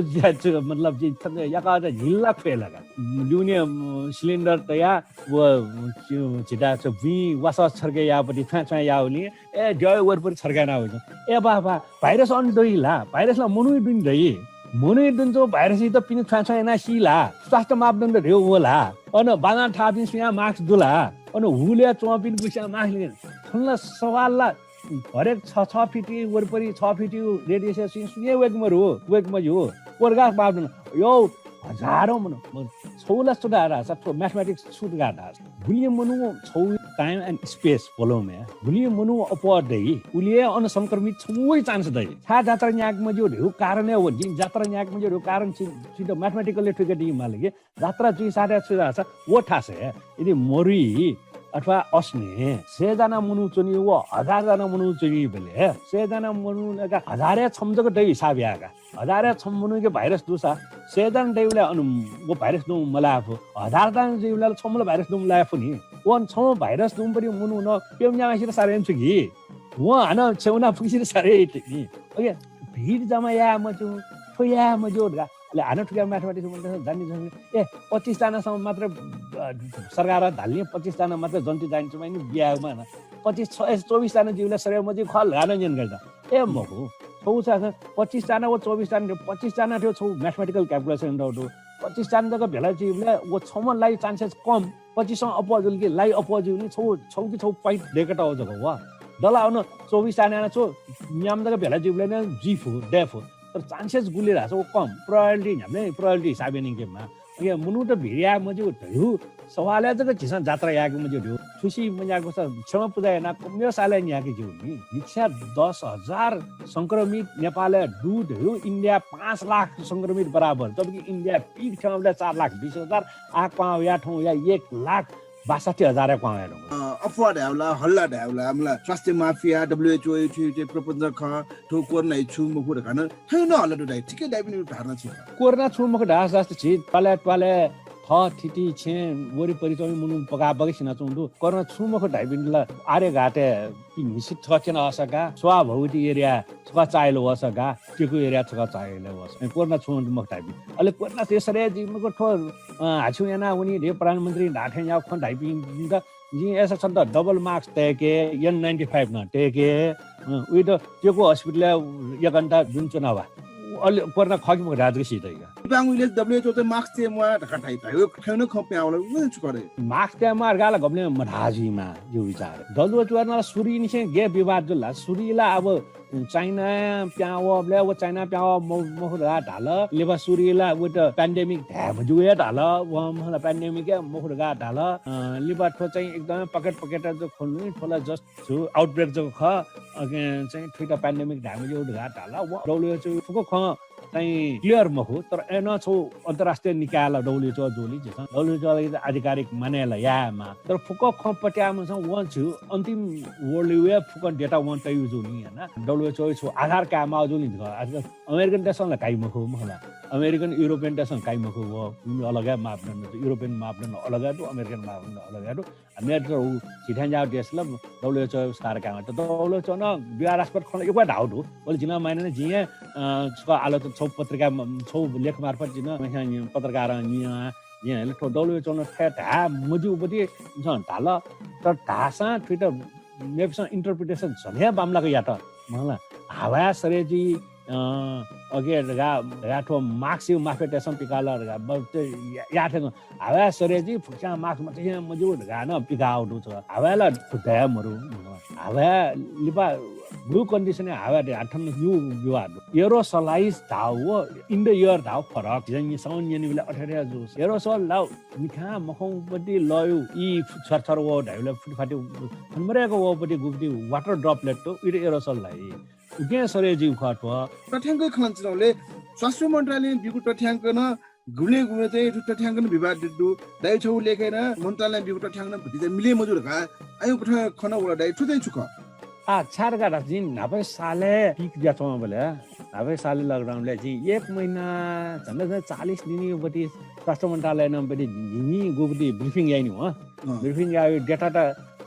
I: मतलब जी यका झिल्ला फेलगा ल्युने सिलिन्डर तया वो छिटा छ बी वासा छर्के यापटी छ्या याउली ए जय वरपर छर्काना हुन्छ ए बाबा भाइरस अन दोइला भाइरसला मनुइ दिन दइ मनुइ दिन जो भाइरस त पिन छ्या ना सिला स्वास्थ्य मापदण्ड रेउ होला अन बाना थापिन स्या मास्क दुला अन हुले चोपिन बुसा मास्क ठुलो सवालला हरेक 6 फिट वरिपरि 6 फिट रेडियस सुने वेगमर हो वेगमज हो वर्गा बाबन यो हजारौं छौला सुधारा सब मैथमेटिक्स सुधारा बुलियम मनु छौ टाइम एन्ड स्पेस बोलौ में बुलियम मनु अपदै उलिए अन संक्रमित छौइ चान्स दै छा जात्रा न्याक मजो ढेउ कारण हो जिन जात्रा न्याक मजो ढेउ कारण छिटो मैथमेटिकली ठिकै मालगे जात्रा चाहिँ सारे सुधा छ वो ठासे यदि मरी अथवा अस्ने 100 जना मुनु चुनि वो 1000 जना मुनु चुनि बेले 100 जना मुनु का हजारे छमजको दै हिसाब यागा हजारे छम मुनु के भाइरस दुसा 100 जना दैले अनु वो भाइरस दु मलाफो 1000 जना दैले छमले भाइरस दु मलाफो नि वन छम भाइरस दु पनि मुनु न पेम्या मासिर सारे छुगी वो हन छेउना पुगिसिर सारे नि ओके भीड जमा या मजु फोया मजो ले हाना ठुका म्याथमेटिक्स भन्दा जान्ने ए 25 जनासम्म मात्र सरकार ढाल्ने 25 जना मात्र जन्ती जान्छ भने बिहामा 24 जना जीवले सरे मजि खल हाना जन गर्दा ए मको छौसा 25 जना वो 24 जना 25 जना थियो छौ म्याथमेटिकल क्याल्कुलेसन दो 25 जना जको भेला जीवले वो छमलाई चान्सेस कम 25 सँग अपोजिट के लाई अपोजिट नि छौ कि छौ पॉइंट देकटा हो जको वा दला आउन 24 जना छौ न्याम जको भेला जीवले न जीफ हो डेफ हो तर चान्सेस गुलिरहेको छ वो कम प्रोबेबिलिटी हामीले प्रोबेबिलिटी हिसाबले नि गेममा यो मुनु त भिडिया मजो ढु सवालले जको झिसन जात्रा याको मजो ढु खुसी मजाको छ क्षमा पूजा ना कम्यो साले याकी जिउ नि इच्छा 10,000 संक्रमित नेपाल दूध हो इंडिया 5 लाख संक्रमित बराबर जबकि इंडिया पीक ठाउँले 4,20,000 आ पाउ या ठाउँ या 1,62,000 पाउ
B: अफवाह ढ्याउला हल्ला ढ्याउला हामीलाई स्वास्थ्य माफिया WHO प्रपञ्च ख ठो कोर्ना छु मुखुर खान हैन हल्ला डुडाइ ठिकै दाइ पनि धारणा छ
I: कोर्ना छु मुख ढास जस्तो छि टले थ थिति छे वरिपरि चाहिँ मुनु पका बगसिना चुन्दु कोर्ना छु मुख ढाइबिनला आरे घाटे निश्चित छकेन असका स्वाभौति एरिया छका चाइलो वसका टिकु एरिया छका चाइलो वस कोर्ना छु मुख ढाइबि अहिले कोर्ना त्यसरे जी मुख ठो हाछु याना उनी रे प्रधानमन्त्री ढाठे या खन ढाइबिन त जी ऐसा छ त डबल मार्क्स टेके N95 न टेके उही त त्यो हस्पिटल 1 घण्टा जुन चुनाव अलि पर्न खकिमको राजको सिधैगा
B: बाङुले WHO चाहिँ मार्क्स चाहिँ म ढकाठाइ भयो खैन खप्याउला उन छु करे
I: मार्क्स त्या मार गाला गब्ले मधाजीमा यो विचार WHO न सुरी निसे गे विवाद जुला सुरीला अब चाइना प्यावले वो चाइना प्याव मोखुरा ढाल लेबा सुरीला वो त पेन्डेमिक ढ्याब जुए ढाल व मला पेन्डेमिक मोखुरा ढाल लिबा ठो चाहिँ एकदमै पकेट जो खोल्नु ठोला जस्ट जो आउटब्रेक जो ख चाहिँ ठुटा पेन्डेमिक ढ्याब जो ढाल व WHO फुको ख चाहिँ क्लियर मखु तर एन छौ अन्तर्राष्ट्रिय निकायला WHO जोली छ WHO आधिकारिक मानेला यामा तर फुको ख पट्यामा छ व छु अन्तिम वर्ल्ड वे फुको डेटा वन त युज हुनी हैन WHO छौ आधार कामा जोली छ अमेरिकन देशले काइ मखु मला अमेरिकन युरोपियन देशले काइ मखु व अलग मापदण्ड युरोपियन मापदण्ड अलग है अमेरिकन मापदण्ड अलग है अमेरिका छिठान जाउ देशले WHO स्टार कामा त WHO न बिहार राष्ट्रपति खन एक बार डाउट हो बोले जिना माने जिया छ आलो छौ पत्रिका छौ लेख मार्फत जिन पत्रकार यहाँ WHO न ठ्या मजु उपति छ ढाल तर ढासा ट्विटर नेप्स इन्टरप्रिटेसन झल्या बामलाको या त मलाई हावा सरेजी अगे गाठो मार्क्स यु माफेटेसन पिकाला याठे हावा सरेजी फुक्सा मार्क्स मात्रै मजु गान पिका आउट छ हावाला फुटाया मरु हावा लिपा ब्लू कन्डिसन हावा दे आठन न्यू विवाद एरोसोलाइज धाव इन द इयर धाव फरक जंग साउन यनिले 18 जो एरोसोल लाउ मिठा मखौपटी लयु ई छरछर वो ढाइले फुटफाटी फनमरेको वोपटी गुप्ती वाटर ड्रपलेट तो इ एरोसोल लाई उगे सरे जीव खटवा
B: तथ्याङ्क खलञ्चले स्वास्थ्य मन्त्रालयले बिगु तथ्याङ्क न गुले चाहिँ तथ्याङ्क न विवाद दु दाइ छौ लेखेर मन्त्रालय बिगु तथ्याङ्क न भति मिले मजुर का आयु खना वडा दाइ छुदै छुक
I: छारगा दिन नापै साले पिक जाछौ बोले नापै साले लकडाउनले चाहिँ 1 महिना झन्डै 40 दिन बटी स्वास्थ्य मन्त्रालय नम्बरले नि गोबडी ब्रिफिङ आइनु हो ब्रिफिङ आयो डेटा त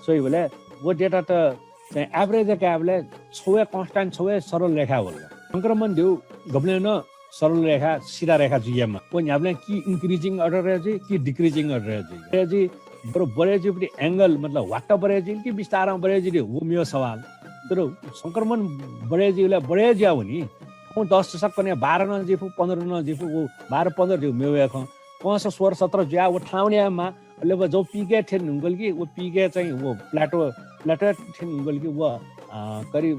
I: सोइ बोले वो डेटा त चाहिँ एभरेज क्याबले छौए कन्स्टेन्ट छौए सरल रेखा होला संक्रमण दिउ गब्ले न सरल रेखा सीधा रेखा जीएम को याबले की इंक्रीजिंग ऑर्डर रहे जी की डिक्रीजिंग ऑर्डर रहे जी बरो बड़े जी पनि एंगल मतलब वाट बड़े जी की विस्तार बड़े जी वो मेरो सवाल तर संक्रमण बड़े जीले बड़े जिया हो नि 10 दशक कने 12 न जीफु 15 न जीफु वो 12 15 दिउ मेरो एक 5 16 17 ज्या वो ठाउँनेमा ले जो पीके थे नुंगल की वो पीके चाहिँ वो प्लेटो प्लेटलेट थिन बोल कि वो करीब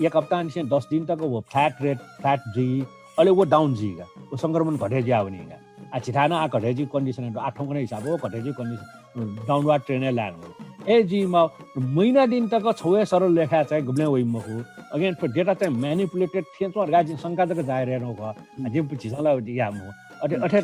I: एक हफ्ता से 10 दिन तक वो फ्लैट जी अहिले वो डाउन जीगा वो संक्रमण घटे जा बनेगा आ छिठाना आ घटे जी कंडीशन आठों का हिसाब हो घटे जी कंडीशन डाउनवर्ड ट्रेन ल्यान्ड ए जी म महिना दिन तक छौए सरल लेखा चाहिँ घुम्ने वही मको अगेन डेटा चाहिँ मैनिपुलेटेड थिए तो गाजी शंका तक जाय रहनो को जे छिसला या म अठे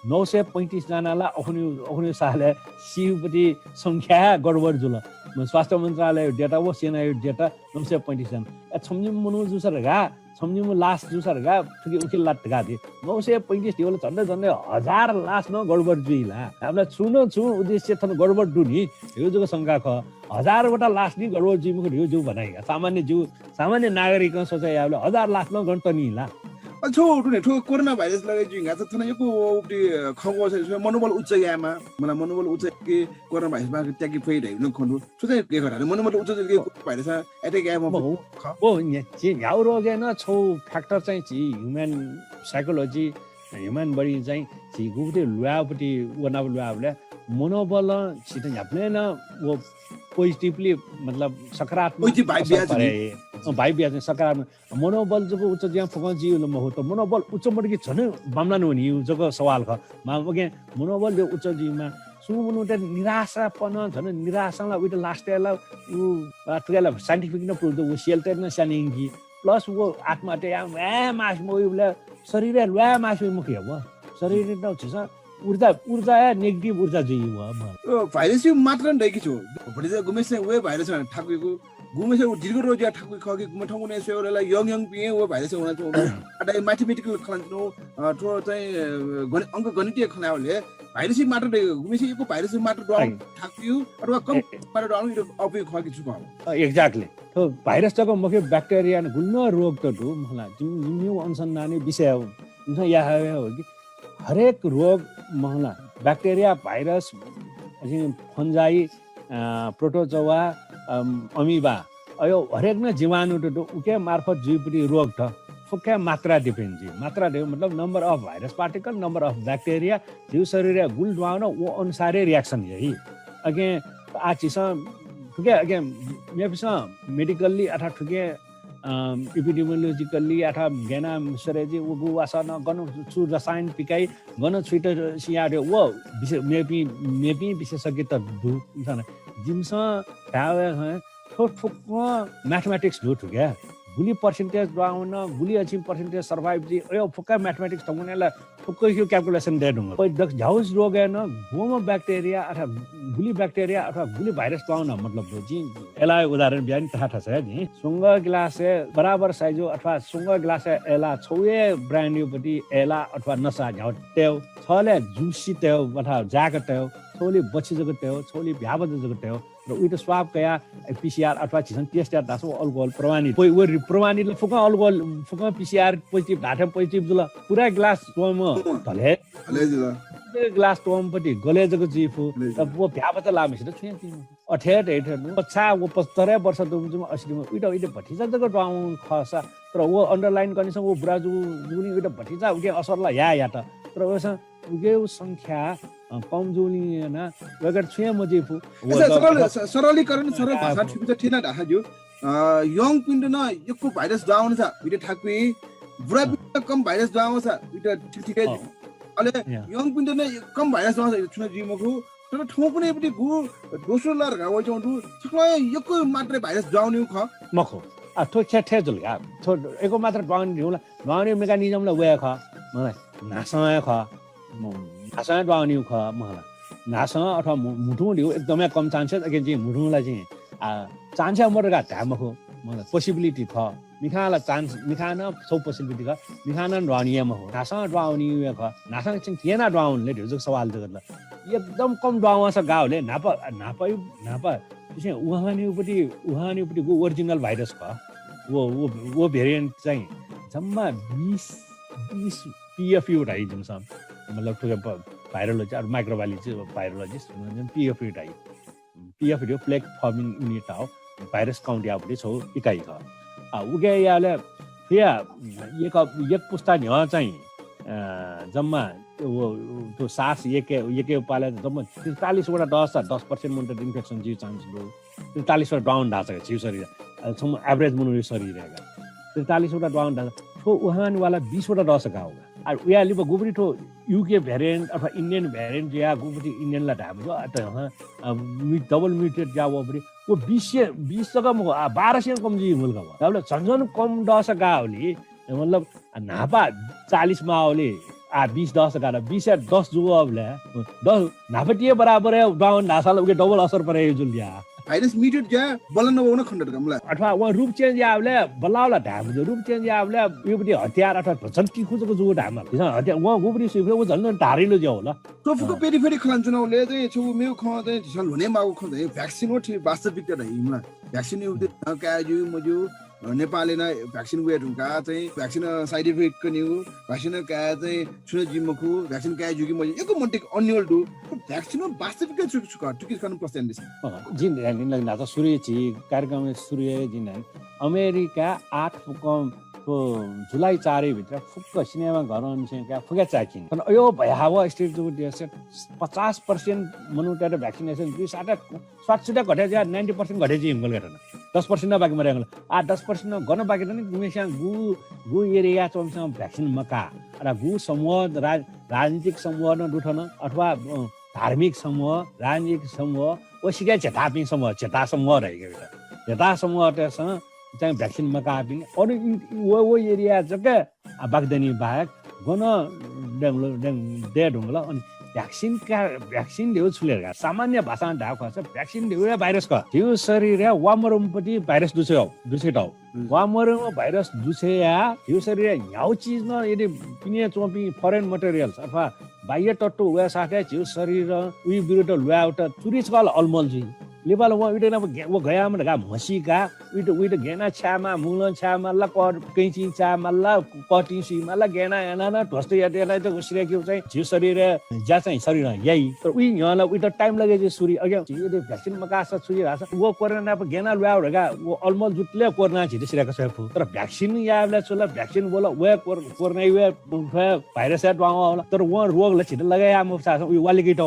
I: 935 जनालाई अखुनी साले सियुपति संख्या गडबड जुल स्वास्थ्य मन्त्रालय डेटा वो सेना डेटा 935 जना छम्जिम मुनु जुसर गा छम्जिम लास जुसर गा ठुकी उखिल लाट गा दे 935 टेबल झन्डै 1000 लास न गडबड जुइला हामीलाई छु उद्देश्य थन गडबड दुनी यो जको शंका ख 1000 वटा लास नि गडबड जुइमुको यो जो बनाइगा सामान्य नागरिक सोचे याले 1000 लास न गणतनी ला
B: ठो कोरोना भाइरस लगे जुइगा त थन यको उपटी खगो छ मनोबल उच्च यामा मलाई मनोबल उच्च के कोरोना भाइरस मा ट्याकी फेड हैन खन्नु सोचे के गरा मनोबल उच्च के भाइरस एटेक यामा
I: ओ छि याउ रोगे न छौ फ्याक्टर चाहिँ छि ह्युमन साइकोलोजी ह्युमन बडी चाहिँ छि गुटे लुआपटी वना लुआबले मनोबल छि त याप्ने न वो पोजिटिभली मतलब सकारात्मक भाइ बिया चाहिँ सकारात्मक मनोबल जको उच्च ज्या फक जी म हो त मनोबल उच्च मडकी छन मामला नहुने यो जको सवाल ख मागे मनोबल जो उच्च जीमा सुमुनु त निराशापन छन निराशालाई उइट लास्ट एला उ टुगेला साइन्टिफिक न प्रुभ द सेल्टर न सानिङकी प्लस वो आत्मा ते ए मास मोइले शरीर लुआ मास मुखी हो शरीर न छ ऊर्जा नेगेटिभ ऊर्जा जी हो
B: भाइरस मात्र नदेखि छु भरि चाहिँ गुमेसे वे भाइरस ठाकुको गुमेसे दीर्घ रोज या ठाकुको खगे गुमे ठाकुने सेवरला यङ पिए वो भाइरस हुन छ अडा म्याथमेटिकल खलान्नु थो चाहिँ अंक गणितीय खनाले भाइरस मात्र गुमेसे एको भाइरस मात्र डाउन ठाकुयो अथवा कम पर डाउन यो अपि खगे छु
I: एक्ज्याक्टली तो भाइरस जको मुख्य ब्याक्टेरिया न गुल्न रोग त दु मलाई जिम्नु अनुसन्धानी विषय हो यहाँ हो कि हरेक रोग महला बैक्टेरिया भाइरस फन्जाई प्रोटोजोआ अमीबा अयो हरेक न जीवाणु तो उके मार्फत जीवपटी रोग त फुक्का मात्रा डिपेन्ड मात्रा दे मतलब number of virus particle number of bacteria जीव शरीर गुल दुआउन वो अनुसारै रिएक्सन यही अगे आ चिस ठुके अगे मेपिसा मेडिकली अथवा ठुके एपिडेमियोलोजिकली अथवा गेना सरेजी वो गुवासन गन छु रसायन पिकाई गन छुट सियाडे वो मेपी विशेषज्ञ त दु छन जिमस तावे ठोक मैथमेटिक्स दु ठुके गुली पर्सेन्टेज डाउन गुली अचिभ पर्सेन्टेज सर्भाइभ जी यो फुक्का म्याथमेटिक्स त उनीहरुलाई फुक्कै यो क्याल्कुलेसन दे ढुङ पै झाउस रोग हैन गोमो ब्याक्टेरिया अथवा गुली ब्याक्टेरिया अथवा गुली भाइरस पाउन मतलब जी एला उदाहरण बिहान थाहा छ नि सुंग गिलास बराबर साइजो अथवा सुंग गिलास एला छौए ब्रान्ड योपटी एला अथवा नसा झट्टेउ छले जुसी तेउ अथवा जाक तेउ छोली बच्ची जगत तेउ छोली भ्याब जगत तेउ र उइट स्वाब कया पीसीआर अथवा छिसन टेस्ट या दासो अल्कोहल प्रमाणित कोही व प्रमाणित फुका अल्कोहल फुका पीसीआर पोजिटिभ ढाठा पोजिटिभ जुल पुरा ग्लास टोम धले ग्लास टोम पटी गलेजको जिफु त वो भ्याब त लामेछ त छुया तिम अठेट हेठ पछा वो 75 वर्ष दुम 80 मा उइट भटिजा जको डाउन खसा तर वो अंडरलाइन कन्डिसन वो ब्राजु जुनी उइट भटिजा उके असरला या त तर वसा उके संख्या कमजोरी ना वगर छुया मजेफु
B: सरलीकरण सरल भाषा ठिक थिएन ढाहाजु यङ पिण्ड न यको भाइरस डाउन छ उइट ठाकुई बुढा पिण्ड कम भाइरस डाउन छ उइट ठिकै अले यङ पिण्ड न कम भाइरस डाउन छ छुना जिमको तर ठौ पनि पनि गु दोस्रो लर गाउ चौटु छक्लै यको मात्र भाइरस डाउन ख
I: मखो आ थो छे जुलगा थो एको मात्र डाउन होला डाउन मेकानिजम ल वे ख मलाई नासय ख नासय डाउन ख मलाई नासय अथवा मुठु लियो एकदमै कम चान्सेस अगे जी मुठुलाई चाहिँ चान्स मरगा धामखो मलाई पोसिबिलिटी थ मिखाला चान्स मिखाना सो पोसिबिलिटी ख मिखाना डाउनियम हो नासय डाउन ख नासय चाहिँ केना डाउन ले ढुजक सवाल जगत एकदम कम डाउन छ गाउले नापा त्यसै उहानीपट्टि गो ओरिजिनल भाइरस ख वो भेरिएन्ट चाहिँ जम्मा 20 पीएफयू राइ जुमसम मतलब ठुके भाइरोलोजी और माइक्रोबायोलोजी भाइरोलोजिस्ट पीएफयू राइ पीएफयू प्लेग फर्मिङ युनिट हो भाइरस काउन्ट यापट्टि छौ इकाइ ख उगे याले फिया एक पुस्ता न्य चाहिँ जम्मा त्यो सास एकै उपाले जम्मा 43वटा डस 10% मुन्टेड इन्फेक्सन जी चान्स लो 43वटा डाउन ढाँचा छिउ शरीर सम्म एभरेज मुनु शरीर रहेगा 43वटा डाउन ढाँचा ठो उहान वाला 20वटा डस का होगा और उया लिबो गुबरी ठो यूके भेरिएन्ट अथवा इंडियन भेरिएन्ट या गुबरी इंडियन ला ढाम जो अत डबल म्यूटेड जा वो 20 जगह म 1200 कम जी मुल्क हो तबले झन्झन कम डस का होली मतलब नापा 40 मा होली 20 10 का 20 10 जुगो अबले 10 नापटिए बराबर है डाउन नासाल उके डबल असर परे जुलिया
B: भाइरस म्युटेट जा बल्ल नभउन खण्डट कमला
I: अथवा व रूप चेन्ज यावले बल्लावला ढाम जो रूप चेन्ज यावले युपटी हतियार अथवा झन्की खुजको जुगो ढाम हतियार व गुबरी सुइफे व झन् ढारिलो ज्याउ ल
B: टोफुको पेरिफेरी खलाञ्चुनाउले चाहिँ छु मेउ ख चाहिँ झल हुने मागु ख चाहिँ भ्याक्सिन हो ठी वास्तविकता रहिमा भ्याक्सिन उते काजु मजु नेपालले न भ्याक्सिन वेट हुँका चाहिँ भ्याक्सिन साइड इफेक्ट कनि हो भ्याक्सिन का चाहिँ छुने जिमखु भ्याक्सिन का जुगी म एको मन्टेक अन्यल दु भ्याक्सिन वास्तविक छु टुकिस खानु पर्दैन
I: जिन निन नाता सूर्य छि कार्यक्रम सूर्य जिन अमेरिका 8 को जुलाई 4 भित्र फुक्क सिनेमा घर अनुसार क्या फुक्या चाकिन पण यो भयावह स्टेट जो देश 50% मनुटेड भ्याक्सिनेसन दुई साटा 60 घटे जा 90% घटे जी हिमगल घटना 10% बाँकी मरेगल 10% गर्न बाँकी नि गुमेसा गु एरिया चोमसँग भ्याक्सिन मका र गु समूह राजनीतिक समूह न दुठन अथवा धार्मिक समूह राजनीतिक समूह ओसिका चेतापि समूह चेता समूह रहेको चेता समूह त्यससँग चाहिँ भ्याक्सिन मकापि अरु वो एरिया जग्गा बागदनी बाहेक गन डेड हुँला अनि भ्याक्सिन देउ छुलेर सामान्य भाषा ढाक खस भ्याक्सिन देउ भाइरस का त्यो शरीर वामरमपट्टि भाइरस दुछेटाउ वामरम भाइरस दुछेया त्यो शरीर ह्याउ चीजमा यदि पिने चोपी फरेन मटेरियल्स अथवा बाह्य तत्व वा साथे त्यो शरीर उही विरुद्ध ल्याउट चुरिचकल अलमल जी लेबाल व उइटे वो गया मन गा मसीका उइटे गेना छामा मुलन छामा ल कैची छामा ल कटी सीमा ल गेना याना न ढस्ते याटेलाई त उसरे के चाहिँ जिउ शरीर जा चाहिँ शरीर यही तर उइ यला उइटे टाइम लगे जे सुरी अगे यदि भ्याक्सिन मकास छुरी रास वो कोरोना प गेना ल्याउ रगा वो अलमल जुटले कोरोना छिटे सिराको सफु तर भ्याक्सिन याले चला भ्याक्सिन बोला वे कोरोना वे भाइरस या ड्वाङ होला तर वो रोग ल छिटे लगाया म सास उइ वालिगेट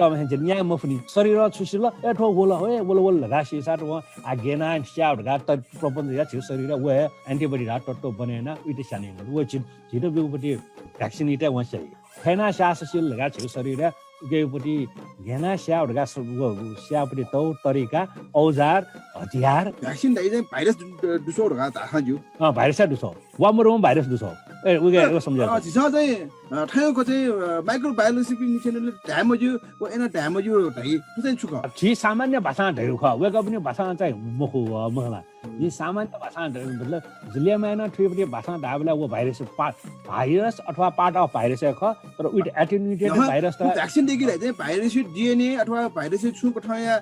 I: आउ म न्याय मफनी शरीर छुसिल एठो बोला होए बोला राशि साथ वो आगेना स्याउट गा त प्रपंच या छिउ शरीर वो एन्टिबडी रा टट्टो बनेना उइटे साने वो छिटो बिउपटी भ्याक्सिन इटा वसै खैना साससिल लगा छिउ शरीर गेउपटी घेना स्याउट गा स्याउपटी तौ तरिका औजार हतियार
B: भ्याक्सिन दाइ चाहिँ भाइरस दुसो गा ताखजु
I: भाइरस दुसो वामरोम भाइरस दुसो ए उगे सम्झा
B: जिसा चाहिँ ठाउँको चाहिँ माइक्रोबायोलोजी निचेनले ड्यामेज वो एना ड्यामेज ढाइ चाहिँ छुक
I: छि सामान्य भाषा ढेउ ख वेक पनि भाषा चाहिँ मखु महला यी सामान्य भाषा मतलब जुलियामाना ठुपटी भाषा ढाबला वो भाइरस अथवा पार्ट अफ भाइरस ख तर विथ एटेन्युटेड भाइरस त
B: भ्याक्सिन देखिरा चाहिँ भाइरस डीएनए अथवा भाइरस छुको ठाया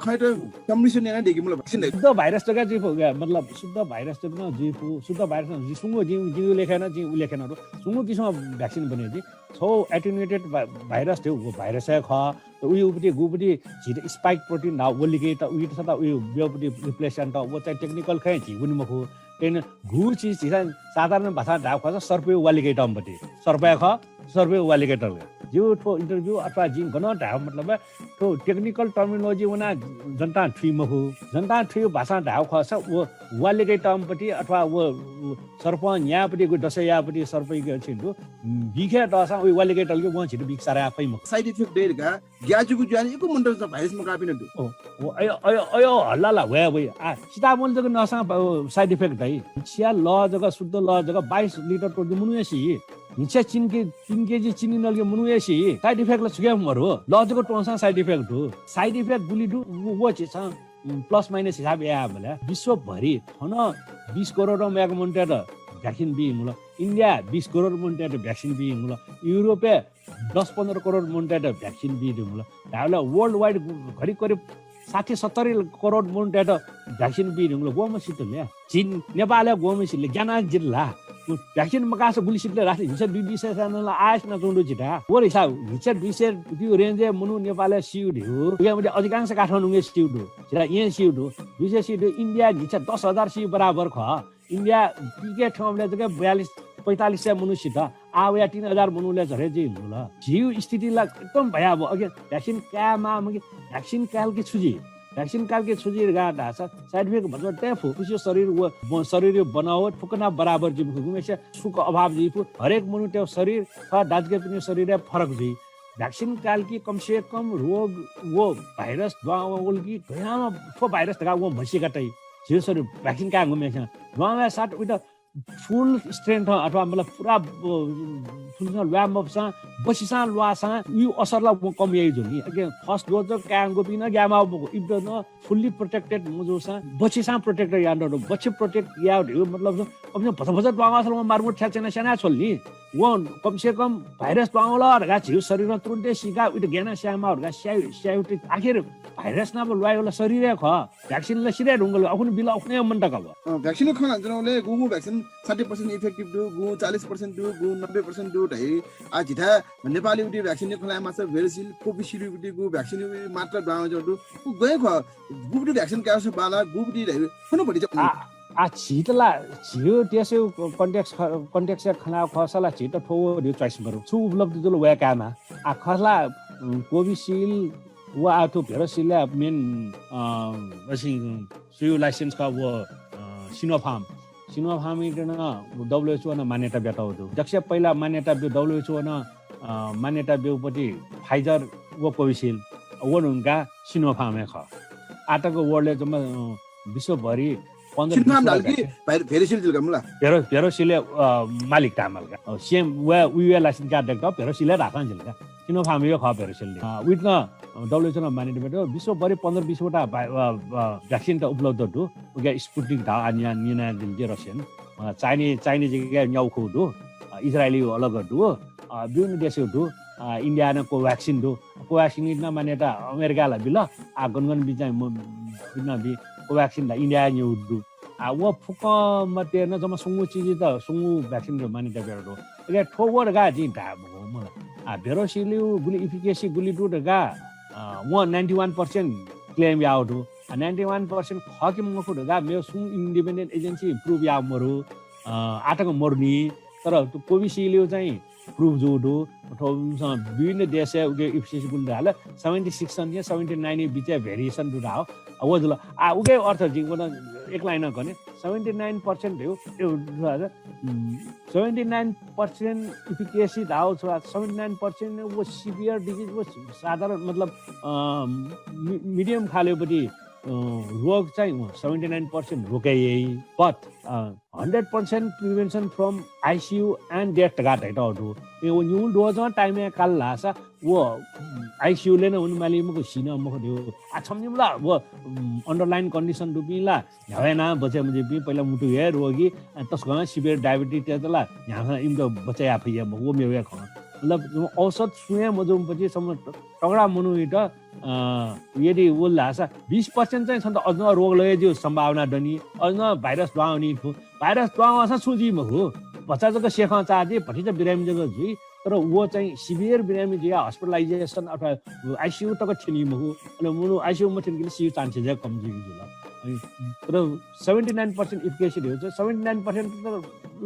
B: खैट कम्युनिकेसन याना देखि मलाई भ्याक्सिन
I: शुद्ध भाइरस जगा जिफु मतलब शुद्ध भाइरस त न जिफु शुद्ध भाइरस जिसुङो जिउ लेखेन जिउ लेखेनहरु सुङो किसिम भ्याक्सिन बने दि छौ एटेन्युटेड भाइरस थियो वो भाइरस ख उही उपटी गुपटी छिटो स्पाइक प्रोटिन ना ओलिगे त उही त उही बियोपटी रिप्लेसन त वो चाहिँ टेक्निकल खै छि गुनि मखु तेन घुर चीज छिसा साधारण भाषा ढाक खस सर्पे वालिगेटमपटी सर्पे वालिगेटर जो ठो इन्टरभ्यू अथवा जिन गन ढाक मतलब ठो टेक्निकल टर्मिनोलोजी वना जनता ठुइ मखु जनता ठुइ भाषा ढाक खस वो वालिगेटमपटी अथवा वो सर्प यापटी गु दसयापटी सर्पै के छिन्दु बिखे दसा उही वालिगेटर के व छिटो बिक सारा आफै मखु
B: साइड इफेक्ट देरगा ग्याजुगु ज्यान एको मन्टर छ भाइरस मकापिन दु
I: ओ अयो हल्ला वे आ सीतामोल जग नसा साइड इफेक्ट है छिया ल जग शुद्ध ल जग 22 लिटर तो मुनुएसी निचे चिन केजी चिनी नलगे मुनुएसी साइड इफेक्ट ल छुगे मरो ल जग टोसा साइड इफेक्ट हो साइड इफेक्ट गुली दु वो छ प्लस माइनस हिसाब या भला विश्व भरि थन 20 करोड मेग मन्टेड भ्याक्सिन बि मुल इन्डिया 20 करोड मन्टेड भ्याक्सिन बि मुल युरोपे 10-15 करोड मन्टेड भ्याक्सिन बि मुल दाला वर्ल्ड वाइड घरि करिब 60-70 करोड मन्टेड भ्याक्सिन बि मुल गोम सिटले चीन नेपाल गोम सिटले ज्ञाना जिल्ला भ्याक्सिन मकास गुली सिटले राखे हिच 200 जनाला आएस न जोंडो जिटा वो हिसाब हिच 200 त्यो रेन्ज मुनु नेपाल सिउड हो यहाँ अधिकांश काठमाडौँ सिउड हो जरा यहाँ सिउड हो 200 सिउड इन्डिया हिच 10,000 सिउ बराबर ख इन्डिया पिके ठाउँले जग्गा 4500 मनुष्यसित आव या 3000 मनुले झरे चाहिँ हुनु ल जिउ स्थितिलाई एकदम भयावह अघि भ्याक्सिन कामा भ्याक्सिन कालकी छुजी भ्याक्सिन कालके छुजी गाड हाछ साइड इफेक्ट भन्छ त्यहाँ फुकुसो शरीर बनावट फुकना बराबर जी घुमेसे सुख अभाव जी हरेक मनु त्यो शरीर थ दाजके पनि शरीर फरक जी भ्याक्सिन काल की कम से कम रोग वो भाइरस द्वावल की गयामा फो भाइरस तका वो भसी कटै जे सर भ्याक्सिन का घुमेछ द्वामा साथ उता फुल स्ट्रेंथ अथवा मतलब पूरा फुल ल्याम अफ सा बसिसा लुआसा यो असरलाई म कम यही जुनी अगे first dose Congo pin gamma if न फुल्ली प्रोटेक्टेड मजोसा बसिसा प्रोटेक्टेड यान्डो बच्चे प्रोटेक्ट या मतलब अब भसभस द्वामा असलमा मारमुट छ्याचेना सेना छोल्नी वो कम से कम भाइरस द्वावला रगा छिउ शरीरमा तुरुन्तै सिका उत गेना श्यामा रगा स्याउट आखिर भाइरस ना लुआयोला शरीर ख भ्याक्सिन ल सिरे ढुंगल अखुन बिल अखने मन तक अब
B: भ्याक्सिन खना जनले गुगु भ्याक्सिन 60% इफेक्टिभ दु गु 40% दु गु 90% दु ढै आ जिथा नेपाली उटी भ्याक्सिन खला मात्र भेरिसिल कोभिसिल्ड उटी गु भ्याक्सिन मात्र दाउ जडु गए ख गुबडी भ्याक्सिन कास बाला गुबडी ढै कुन भडी
I: आ छितला छियो त्यसो कन्टेक्स्ट खना खसला छिट ठो दियो चोइस गरौ छु उपलब्ध जुल वे कामा आ खसला कोभिसिल्ड वो आतो भेरोसिल मेन असी सुयो लाइसेन्स का वो सिनोफार्म इटन WHO न मान्यता बेटाउँदो जक्ष पहिला मान्यता WHO न मान्यता बेउपटी फाइजर वो कोभिसिल्ड वो उनका सिनोफार्म ख आटाको वर्ल्डले जम्मा विश्वभरि 15 भेरोसिल मालिक तामलका सेम वे लाइसेन्स कार्ड देख्दा भेरोसिल राखन जिल्का सिनोफार्म यो ख भेरोसिल विथ न WHO न मान्यता बेटो विश्वभरि 15-20 वटा भ्याक्सिन त उपलब्ध दु उके स्पुटनिक धा अन्य निना दिल रसियन चाइनीज के न्याउखु दु इजरायली अलग दु विभिन्न देशहरु दु इन्डिया न कोभ्याक्सिन न मान्यता अमेरिकालाई बिल आ गनगन बिचाइ बिना बि कोभ्याक्सिन इन्डिया न्यु दु आ वो फुक मते न जम सुंगु चीज त सुंगु भ्याक्सिन रो मान्यता बेटो उके ठोवर गा जि धा म आ भेरोसिल गुली इफिकेसी गुली दु गा 91% क्लेम याउ दु 91% खकिम मखु गा मेरो सुङ इन्डिपेन्डेन्ट एजेन्सी प्रुभ या मरु आटाको मर्नी तर त्यो कोभिसिल्ड चाहिँ प्रुभ जोडो अथवा विभिन्न देश उके इफिकेसी गुली हाल 76 अनि 79 बिच भेरिएसन दु हो वो जुल आ उके अर्थ जिको एक लाइन गर्ने 79% हो त्यो 79% इफिकेसी दाउ छ 79% वो सिभियर डिजिज वो साधारण मतलब मिडियम खालेपट्टि रोग चाहिँ 79% रोकाइए but 100% prevention from ICU and death गाट हेटौ यो न्यू डोज टाइम काल लासा वो आइसियु ले न उन माली मको सिन मको दियो आ छमजिमला वो अंडरलाइन कंडिसन दुबिला हवेना बचे मुझे भी पहिला मुटु हे रोगी तसको सिभियर डायबिटिज त्यसला यहाँ इमको बचे आफै वो मेरो ख मतलब औषध सुए मजुम पछि सम्म टगडा मनुइट यदि वो लासा 20% चाहिँ छन् त अझ रोग लगे जो सम्भावना दनी अझ भाइरस द्वाउनी भाइरस द्वाउसा सुजी मखु बच्चा जको सेखा चाजे भटी चाहिँ बिरामी जको जुई तर वो चाहिँ सिभियर बिरामी जे हस्पिटलाइजेसन अथवा आइसियु तक छिनी मखु अनि मुनु आइसियु मथिन कि सियु चान्सेस जे कम जी जुला अनि तर 79% इफिकेसी हो 79%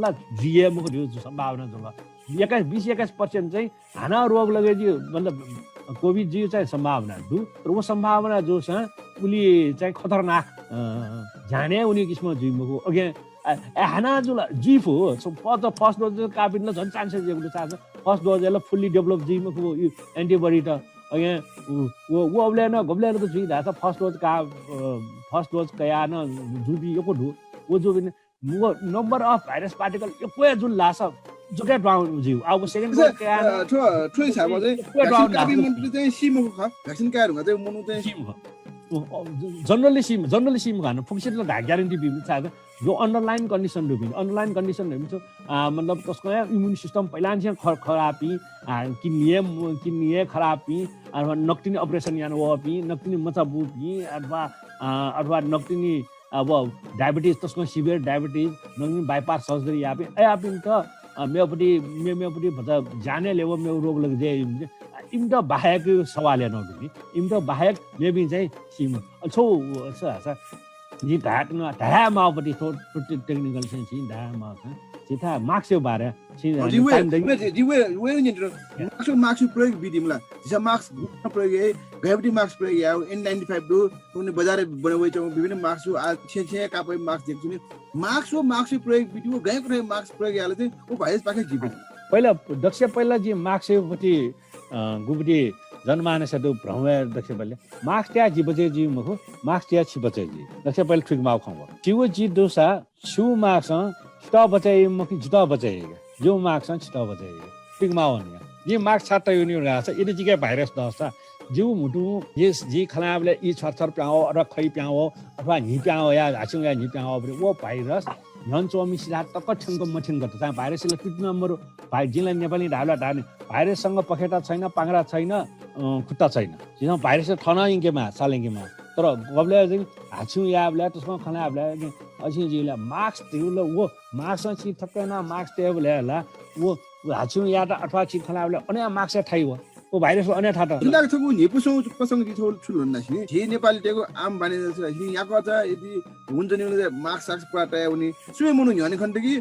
I: ला जिए मखु दियो सम्भावना जुला 20-21% चाहिँ हाना रोग लगे जी मतलब कोभिड जी चाहिँ सम्भावना दु तर वो सम्भावना जो छ उली चाहिँ खतरनाक जाने उनी किसिम जिमको अगे हाना जुल जीफ हो फर्स्ट डोज कापिन झन् चान्सेस जेको चाहन्छ फर्स्ट डोज ल फुल्ली डेभलप जिमको एन्टिबडी त अगे वो अबले न गबले त जुइ दा फर्स्ट डोज कया न जुबी यो को दु वो जो नम्बर अफ भाइरस पार्टिकल यो जुन लास जोके डाउन जिउ अब सेकेन्ड डोज कया
B: ठो हिसाबमा चाहिँ कापी मन्त्री चाहिँ सिमको ख भ्याक्सिन काहरुमा चाहिँ मनु चाहिँ
I: सिम जनरली सिम खानु फुक्सिट ल ग्यारेन्टी बिम छ जो अंडरलाइन कंडीशन हुन्छ मतलब कसको इम्युन सिस्टम पहिला चाहिँ खराबी किन्निए खराबी अथवा नक्तिनी अपरेसन यान वपी नक्तिनी मचाबुपी अथवा नक्तिनी अब डायबिटिज तस्को सिभियर डायबिटिज नक्तिनी बाइपास सर्जरी यापी त मेपट्टि भन्छ जाने लेवल मेरो रोग लग जे इम्ट बाहेक सवाल नउठ्ने इम्ट बाहेक मेबी चाहिँ सिम छौ जी धाट न धामापट्टि थोर टेक्निकल सेन्स धामा जिता मार्क्स यो बारे
B: मार्क्स प्रयोग विधिमा जिसा मार्क्स प्रयोग ग्रेभिटी मार्क्स प्रयोग या N95 दो तुमने बाजार बनावे छ विभिन्न मार्क्स आ छे कापै मार्क्स देख्छु नि मार्क्स प्रयोग विधि वो गएको रहे मार्क्स प्रयोग याले चाहिँ ओ भाइरस पाके जीव
I: पहिला दक्ष पहिला जी मार्क्स यो पति गुबडी जनमानस दु भ्रम दक्ष पहिला मार्क्स त्या जी बजे जी मखो मार्क्स त्या छि बजे जी दक्ष पहिला ठिक माउ खाउ चिउ जी दोसा छु मार्क्स ता बचे मखि जुता बचे जो मार्क्स छिटा बचे ठिक माउ नि ये मार्क्स छाटा यो नि राछ यदि जिके भाइरस दसा जिउ मुटु यस जी खलाबले ई छरछर प्याओ र खै प्याओ अथवा नि प्याओ या हाछु या नि प्याओ वो भाइरस नन चोमिसिरा तक ठंग मठिन गर्छ ता भाइरसले पिट नम्बर भाइ जिल्ला नेपाली ढाला ढाने भाइरससँग पखेटा छैन पाङ्रा छैन खुट्टा छैन जिन भाइरस ठना इंकेमा सालेंगेमा तर गबले चाहिँ हाछु याबले त्यसमा खलाबले अछि जिला मार्क्स दिउले वो मार्क्स छि थकेन मार्क्स टेबल होला वो हाछु या अथवा छि खलाबले अनि मार्क्स ठाइव ओ भाइरस अन्य ठाटा
B: जिल्लाको थगु नेपुसौ पसंग दि छुल नसिने जे नेपाली टेको आम बाने छ यहाँको छ यदि हुन्छ नि मार्क्स पाटा उनी सुमे मनु हने खण्ड कि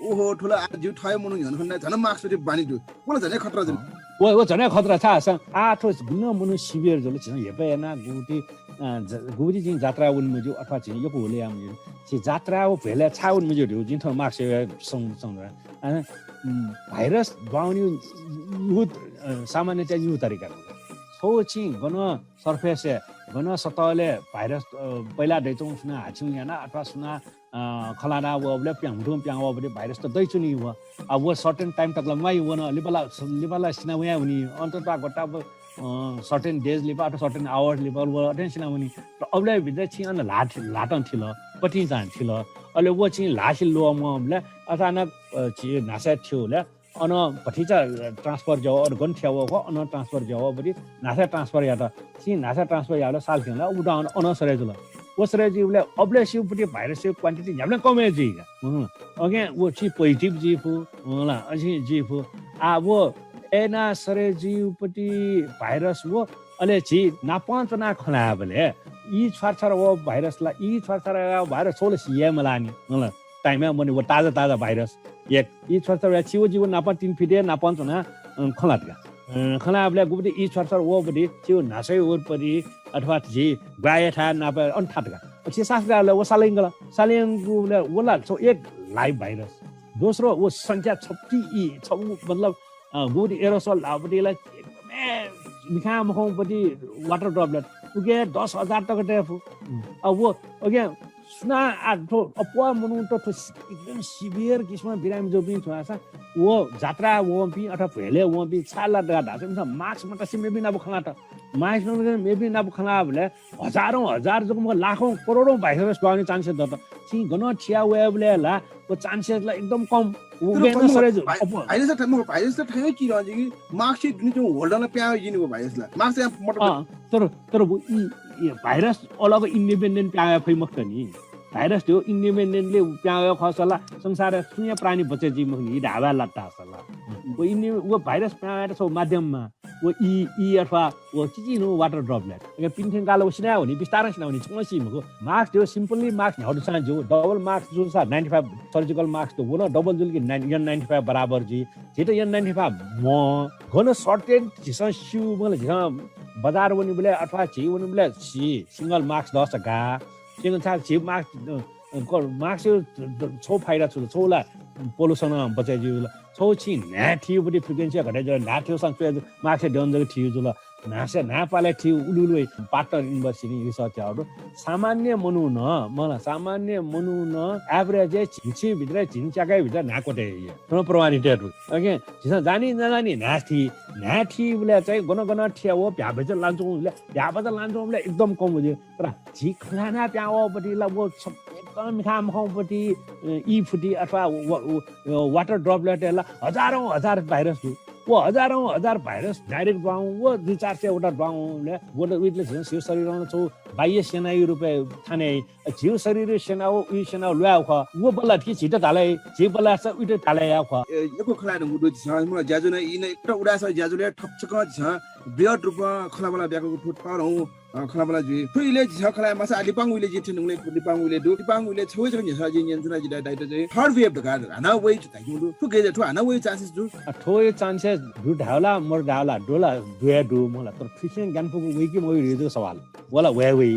B: ओहो ठुला जिउ ठय मनु हने खण्ड झन मार्क्स दि बानी दु बोला झने खतरा जन
I: वो झने खतरा छ स आठो गुन मनु शिविर जले छ हेपेना गुटी जिन जात्रा उन मजु अथवा चाहिँ यो होले आम जे जात्रा ओ भेले छाउन मजु दिउ जिन थ marks song virus brownie youth सामान्य चाहिँ यो तरिका छौ छि गन सरफेस गन सतहले भाइरस पहिला दैचौ सुना हाछु याना अथवा सुना खलाना वले प्याङडु प्याङ वले भाइरस त दैचु नि हो अब वो सर्टेन टाइम तक लम्बाई वन लिबला सिना वया हुनी अन्तता गट्टा सर्टेन डेज लिबा अथवा सर्टेन आवर्स लिबा वो अटेन्सन हुनी र अबले भित्र छि अन लाटन थिल पटी जान थिल अहिले वो छि लासिल लो मले अचानक छि नासा थियोले अन भटिचा ट्रान्सफर जाओ और गन थियाव को अन ट्रान्सफर जाओ बडी नासा ट्रान्सफर या त छि नासा ट्रान्सफर याले साल थिला उडा अन सरे जुल वो सरे जीवले अबले सिउपटी भाइरस क्वान्टिटी हामीले कमे जी अगे वो छि पोजिटिभ जी फु होला अछि जी फु आ वो एना सरे जीवपटी भाइरस वो अले छि नापन्त ना खलाबले ई छरछर वो भाइरसला ई छरछर भाइरस सोले सिए मलानी होला टाइममा मनि वो ताजा भाइरस एक ई छरछर छिउ जीवन नापन 3 फिटे नापन्त ना खलाटका खलाबले गुबडी ई छरछर वो बडी छिउ नासै ओरपरी अथवा जी गायठा नाप अन्ठाटका छि शास्त्रले वो सालिङले वला सो एक लाइभ भाइरस दोस्रो वो संख्या 36 मतलब गुडी एरोसोल लाबडीलाई एकदमै मिखा मखौपटी वाटर ड्रपलेट उगे 10,000 टका टेफु अब वो अगे सुना आठो अपवा मनु त एकदम सिभियर किस्म बिराम जो पनि छ वो जात्रा वो पनि अथवा भेले वो पनि छाला ढासे मार्क्स मटा सिमे पनि अब खला त मार्क्स मे पनि अब खला भले हजार जो लाखौं करोडौं भाइरस पाउने चान्सेस त छि गन ठिया वेबले ला वो चान्सेसलाई एकदम कम
B: भाइरस त ठाउँ कि रहन्छ कि मार्क्स जुन चाहिँ होल्डरलाई प्यायो जिनु भाइरसलाई मार्क्स
I: तर ई भाइरस अलग इन्डिपेन्डेन्ट प्यायो फै मक्त नि भाइरस त्यो इन्डिपेन्डेन्टले प्यायो खसला संसार शून्य प्राणी बचे जी मखनि ढाबा लट्टा सला वो भाइरस प्यायो छ माध्यममा वो ई अथवा वो चिचिनो वाटर ड्रपलेट अगे पिन्थेन कालो सिना हुने बिस्तारै सिना हुने छमसी मको मार्क्स त्यो सिम्पली मार्क्स हरु सा जो डबल मार्क्स जो सा 95 सर्जिकल मार्क्स तो वो डबल जुल के N95 बराबर जी जेतो N95 म गन सर्टेन जिस सिउ मलाई जिस बजार वनी बोले अथवा छि वनी बोले छि सिंगल मार्क्स 10 का सिंगल छ छि मार्क्स छौ फाइदा छ छौला पोल्युसन बचे जिउला छौ छि नाथियो बडी फ्रिक्वेन्सी घटे जो नाथियो संख्या मार्क्स डेन्जर थियो जुल नासे नापाले थियो उलुलुइ पार्टनर युनिभर्सिटी रिसर्चहरु सामान्य मनु न एभरेज छिछि भित्र झिन्च्याकै भित्र नाकोटे यो प्रमाणित ओके जिस जानी नजानी नाथी बोले चाहिँ गन ठिया हो भ्याबेज लान्छौले एकदम कम हो तर झि खाना प्याओ बटीला वो एकदम मिठा मखौपटी ई फुटी अथवा वाटर ड्रपलेटला हजार भाइरस हो वो हजार भाइरस डाइरेक्ट बाउ वो 2-400 वटा बाउले गोड उइले छिउ शरीरमा छौ बाह्य सेना रुपे थाने छिउ शरीर सेना हो उ सेना ल्याउ ख वो बल्ला कि छिट थाले छि बल्ला छ उइटे थाले या ख
B: यको खलान मुडो छ म ज्याजु न इन एउटा उडास ज्याजुले ठपचक छ बृहत रूपमा खलाबला ब्याको फुट पारौ खलाबला जी फुइले छ खलाय मासा लिपाङ उइले जी थिनुले लिपाङ उइले छोइ छ नि सजि नि जना जिदा दाइट चाहिँ थर्ड वेभ द गार्ड हाना वे छ ताइमु फुके जे ठु हाना वे चान्सेस जु
I: ठोय चान्सेस दु ढाउला मोर ढाउला डोला दुए दु मला तर फिसिङ गानपुको वेकी मोइ रिजो सवाल वला वे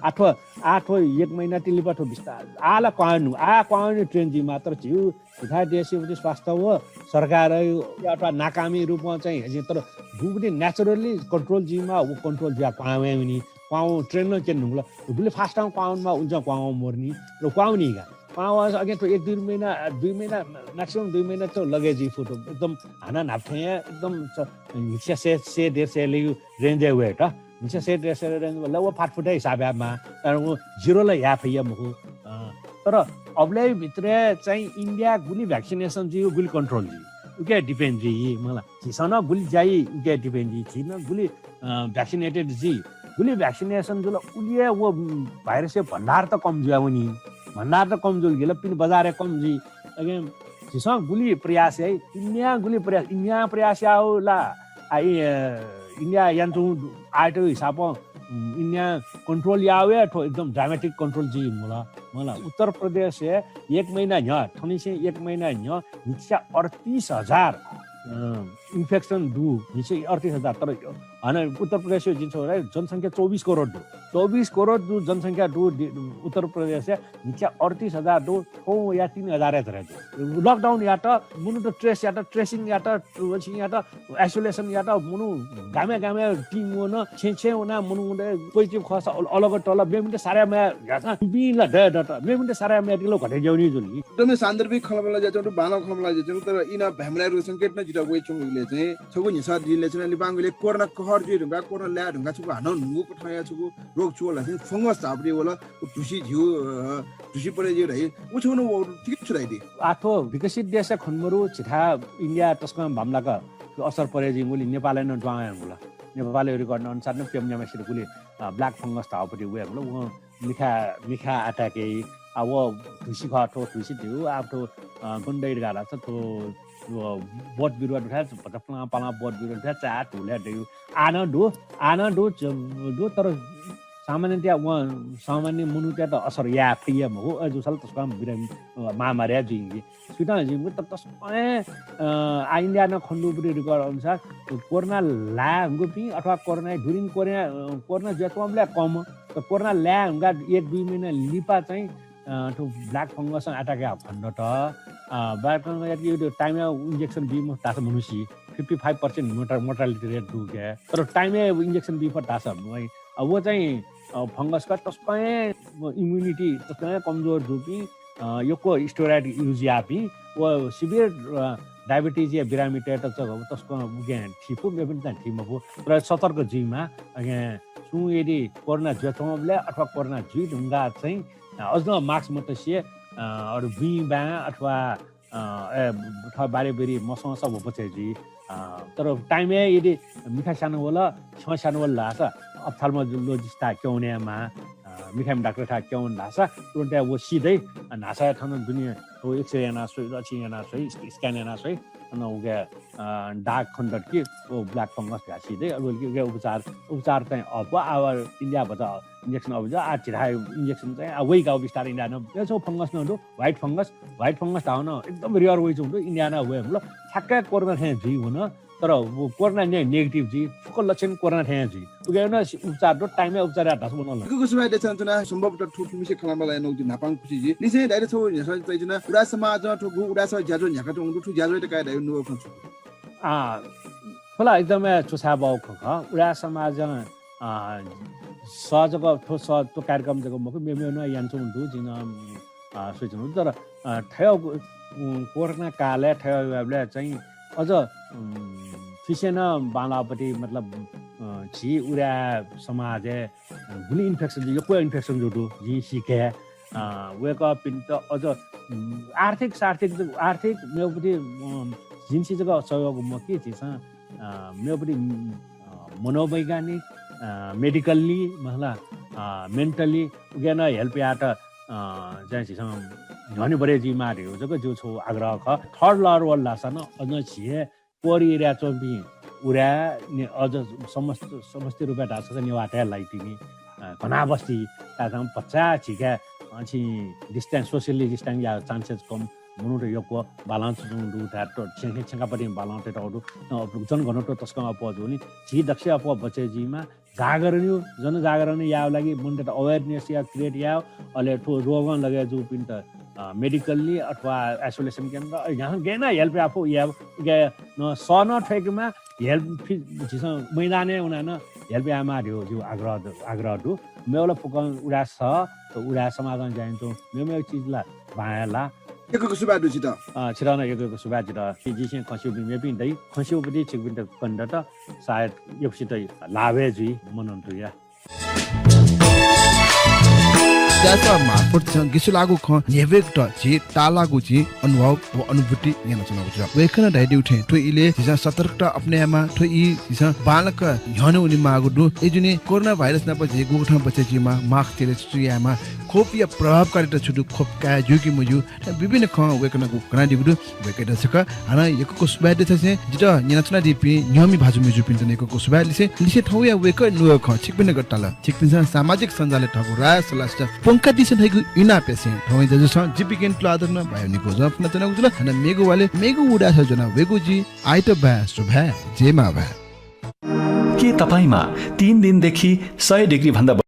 I: आठो 1 महिना टिलिपाठो बिस्तार आला कानु ट्रेन जी मात्र छिउ सुधा देशे पनि स्वास्थ्य हो सरकार अथवा नाकामी रूपमा चाहिँ हेजे तर बुबले नेचुरली कन्ट्रोल जीमा वो कन्ट्रोल जिया पावे नि पाउ ट्रेन न केन नुला बुले फास्ट टाउन पाउनमा उन्छ पाउ मोर्नी र पाउनी गा पाउ अगे तो 1-2 महिना मैक्सिमम 2 महिना तो लगे जी फोटो एकदम हाना नाप्थे एकदम से देर से ले रेंज हुए त निसे से देर से रेंज ल वो फाटफुटे हिसाबमा तर वो जीरो ल या फैया मको तर अबले भित्र चाहिँ इन्डिया गुली भ्याक्सिनेसन जी गुली कन्ट्रोल जी उके डिपेन्ड जी मलाई छिसन गुली जाई उके डिपेन्ड जी छिन गुली भ्याक्सिनेटेड जी गुली भ्याक्सिनेसन जो उलिए वो भाइरस भण्डार त कम जुया नि भण्डार त कम जुल गेल पिन बजार कम जी अगे छिसन गुली प्रयास है इंडिया प्रयास आउला आई इंडिया यान्तु आइटो हिसाब इंडिया कंट्रोल यावे ठो एकदम ड्रामेटिक कंट्रोल जी मला उत्तर प्रदेश से 1 महीना न्या थनी से 1 महीना न्या निचा 38,000 इन्फेक्सन दु निचे 38,000 तर हैन उत्तर प्रदेश जिन्छ रे जनसंख्या 24 करोड दु जनसंख्या दु उत्तर प्रदेश से निचा 38,000 दु हो या 3,000 है लकडाउन या त मुनु त ट्रेस या त ट्रेसिङ या त या त आइसोलेसन या त मुनु गामे टिम हो न छे होना मुनु कोइ चाहिँ खस अलग टल मेमिन्टे सारा मा यासा बिल द मेमिन्टे सारा मा दिलो घटे जाउनी जुली
B: एकदमै सान्दर्भिक खलबला जाचौ बानो खलबला जाचौ तर इना भ्यामराको संकेत न जिटा वे चुङले चाहिँ छगु निसा दिले चाहिँ लिपाङले कोरोना कहर जी ढुङ्गा कोरोना ल्या ढुङ्गा छगु हान नुगु पठाया छगु रोग चोला चाहिँ फंगस थाप्रे होला ढुसी झिउ ढुसी परे जे रहे उछौन ठिक छु राइदे
I: आठो विकसित देश खनमरु छिथा इन्डिया तस्कम भामलाका असर परे जी मुली नेपालले न ड्वाया होला नेपालले रेकर्ड अनुसार न पेमन्यामा सिरकुले ब्ल्याक फंगस थापति वे होला व मिखा अटाके अब ढुसी खाठो ढुसी दिउ आठो गुन्दै गाला छ तो बोट बिरुवा उठा पटपला पाला बोट बिरुवा उठा चाट हुले दिउ आना दो तर सामान्यतया सामान्य मुनुत्या त असर या प्रियम हो जो सल तस्का बिराम महामारी जिंगी सुता जिंग त तस्मै इंडिया न खण्डुपुरी रेकर्ड अनुसार कोरोना ला गुपी अथवा कोरोना ड्युरिङ कोरोना जतमले कम त कोरोना ला हुँगा 1-2 महिना लिपा चाहिँ to black fungus and attack phannota black fungus यो टाइममा इन्जेक्सन दिम तास मनुष्य 55% मोर्टालिटी रेट दु के तर टाइममा इन्जेक्सन दिफ तास भइ अब वो चाहिँ फंगस का तस्मै इम्युनिटी तस्मै कमजोर जुपी योको स्टेरोइड युज यापी वो सिभियर डायबिटीज या बिरामिटेट त तस्को उगे ठिपु मे पनि त ठिमको तर सतर्क जीमा अगे सु यदि कोरोना जतमले अथवा कोरोना जी ढुङ्गा चाहिँ अझ मार्क्स मात्रै से अरु बिबा अथवा बारे मसँग सब पछि जी तर टाइममा यदि मिठा सानो होला छ सानो होला छ अप्थाल्मोलोजिस्ट क्याउनेमा मिठाम डाक्टर था क्याउन नासा तुरन्त वो सिधै नासा थन दुनिया हो एक्सरे याना सोइ रछि याना सोइ स्क्यान याना सोइ न उगे डार्क खण्डट के वो ब्ल्याक फंगस का सिधै अलिकति उपचार चाहिँ अब आवर इन्डिया बजा इंजेक्सन अब जा आ चिराय इंजेक्सन चाहिँ वही गाउँ बिस्तारै इन्डिया न यसो फंगस न दो व्हाइट फंगस थाउन एकदम रियर वे छ इन्डिया न वे ल ठ्याक्कै कोरोना थे जी हुन तर वो कोरोना ने नेगेटिभ जी फुको लक्षण कोरोना थे जी उगे न उपचार दो टाइममा उपचार या दस बनाउन
B: कुकुस मा देछन्तना सम्भव त ठुठु मिसे खलामलाई नौ दिन नापाङ खुसी जी निसे डाइरेक्ट छ यसै चाहिँ उडा समाज ठुगु उडा छ ज्याजो झ्याका त ठु ज्याजो त काय दाइ नु खन्छ
I: होला एकदमै चोसा बाउ ख उडा समाज सहजको ठो सहज तो कार्यक्रम जको मको मेमे न यान्छु दु जिन सोच्नु तर ठयो कोरोना काले ठयोले चाहिँ अझ फिसेन बालापट्टि मतलब छि उडा समाज गुली इन्फेक्सन यो को इन्फेक्सन जो जी सिके वेक अप इन त अझ आर्थिक मेपट्टि जिन्सी जको सहयोग म के छ मेपट्टि मनोवैज्ञानिक मेडिकली महिला मेन्टली उगेन हेल्प या त चाहिँ छिसँग धनी बरे जी मारे हो जको जो छो आग्रह ख थर्ड लर वल्ला सन अझ छिए कोरी एरिया चोबी उरा नि अझ समस्त रूपे ढाँचा निवाटा लाइटिनी घना बस्ती ताम 50 छिका अछि डिस्टेंस सोशली डिस्टेंस या चान्सेस कम मुनुट योको बालान्स जुंडु थाटो छेंगापटि बालान्स टेटो जन घनटो तस्क अपजोनी जी दक्ष अप बचेजीमा जागरण जनजागरण या लागि मुन्ट अवेयरनेस या क्रिएट या अले ठो रोगन लगे जु पिन्ट मेडिकली अथवा आइसोलेसन केन्द्र यहाँ गेना हेल्प आफू या न सन ठेकमा हेल्प जिस मैदाने उनान हेल्प आमा ढ्यो जो आग्रह दु मेला फुकन उडा छ त उडा समाधान जाइन्छ मेमे चीजला भायाला
B: एकको सुबा दुछि त
I: छिराउन एकको सुबा जिरा जिसे खस्यु बिमे पिन्दै खस्यु पनि छिकबिन्द कण्ड त सायद योसित लाभे जुई मनन्टु या
C: त्याचा मार्फत गिसु लागु ख नेवेक त जे तालागु जे अनुभव व अनुभूति याना चनाउ छ वेखन डाइडि उठे तो इले जिसा सतर्कता अपनेमा तो इ जिसा बालक हने उनी मागु दु एजुने कोरोना भाइरस न पछि गुगठा पछि जिमा माख तेले सुयामा खोप या प्रभावकारिता छुदु खोप का जुकी मुजु विभिन्न ख वेखन गु कना दिबु वेके दसक हाना यको सुबाद छसे जित याना चना दिपि नियमी भाजु मुजु पिन्तने को सुबाद लिसे थौया वेक नुय ख छिकबिन गट्टाला छिकबिन सामाजिक सञ्जालले ठगु राय सलास्ट पंका दिसन हैगु इना पेसे थौय जजस जिपिकेन प्लादर न भयो निको जफ न तना गुजला हना मेगु वाले मेगु उडा छ जना वेगु जी आइट भा सुभा जेमा भा
J: के तपाईमा 3 दिनदेखि 100 डिग्री भन्दा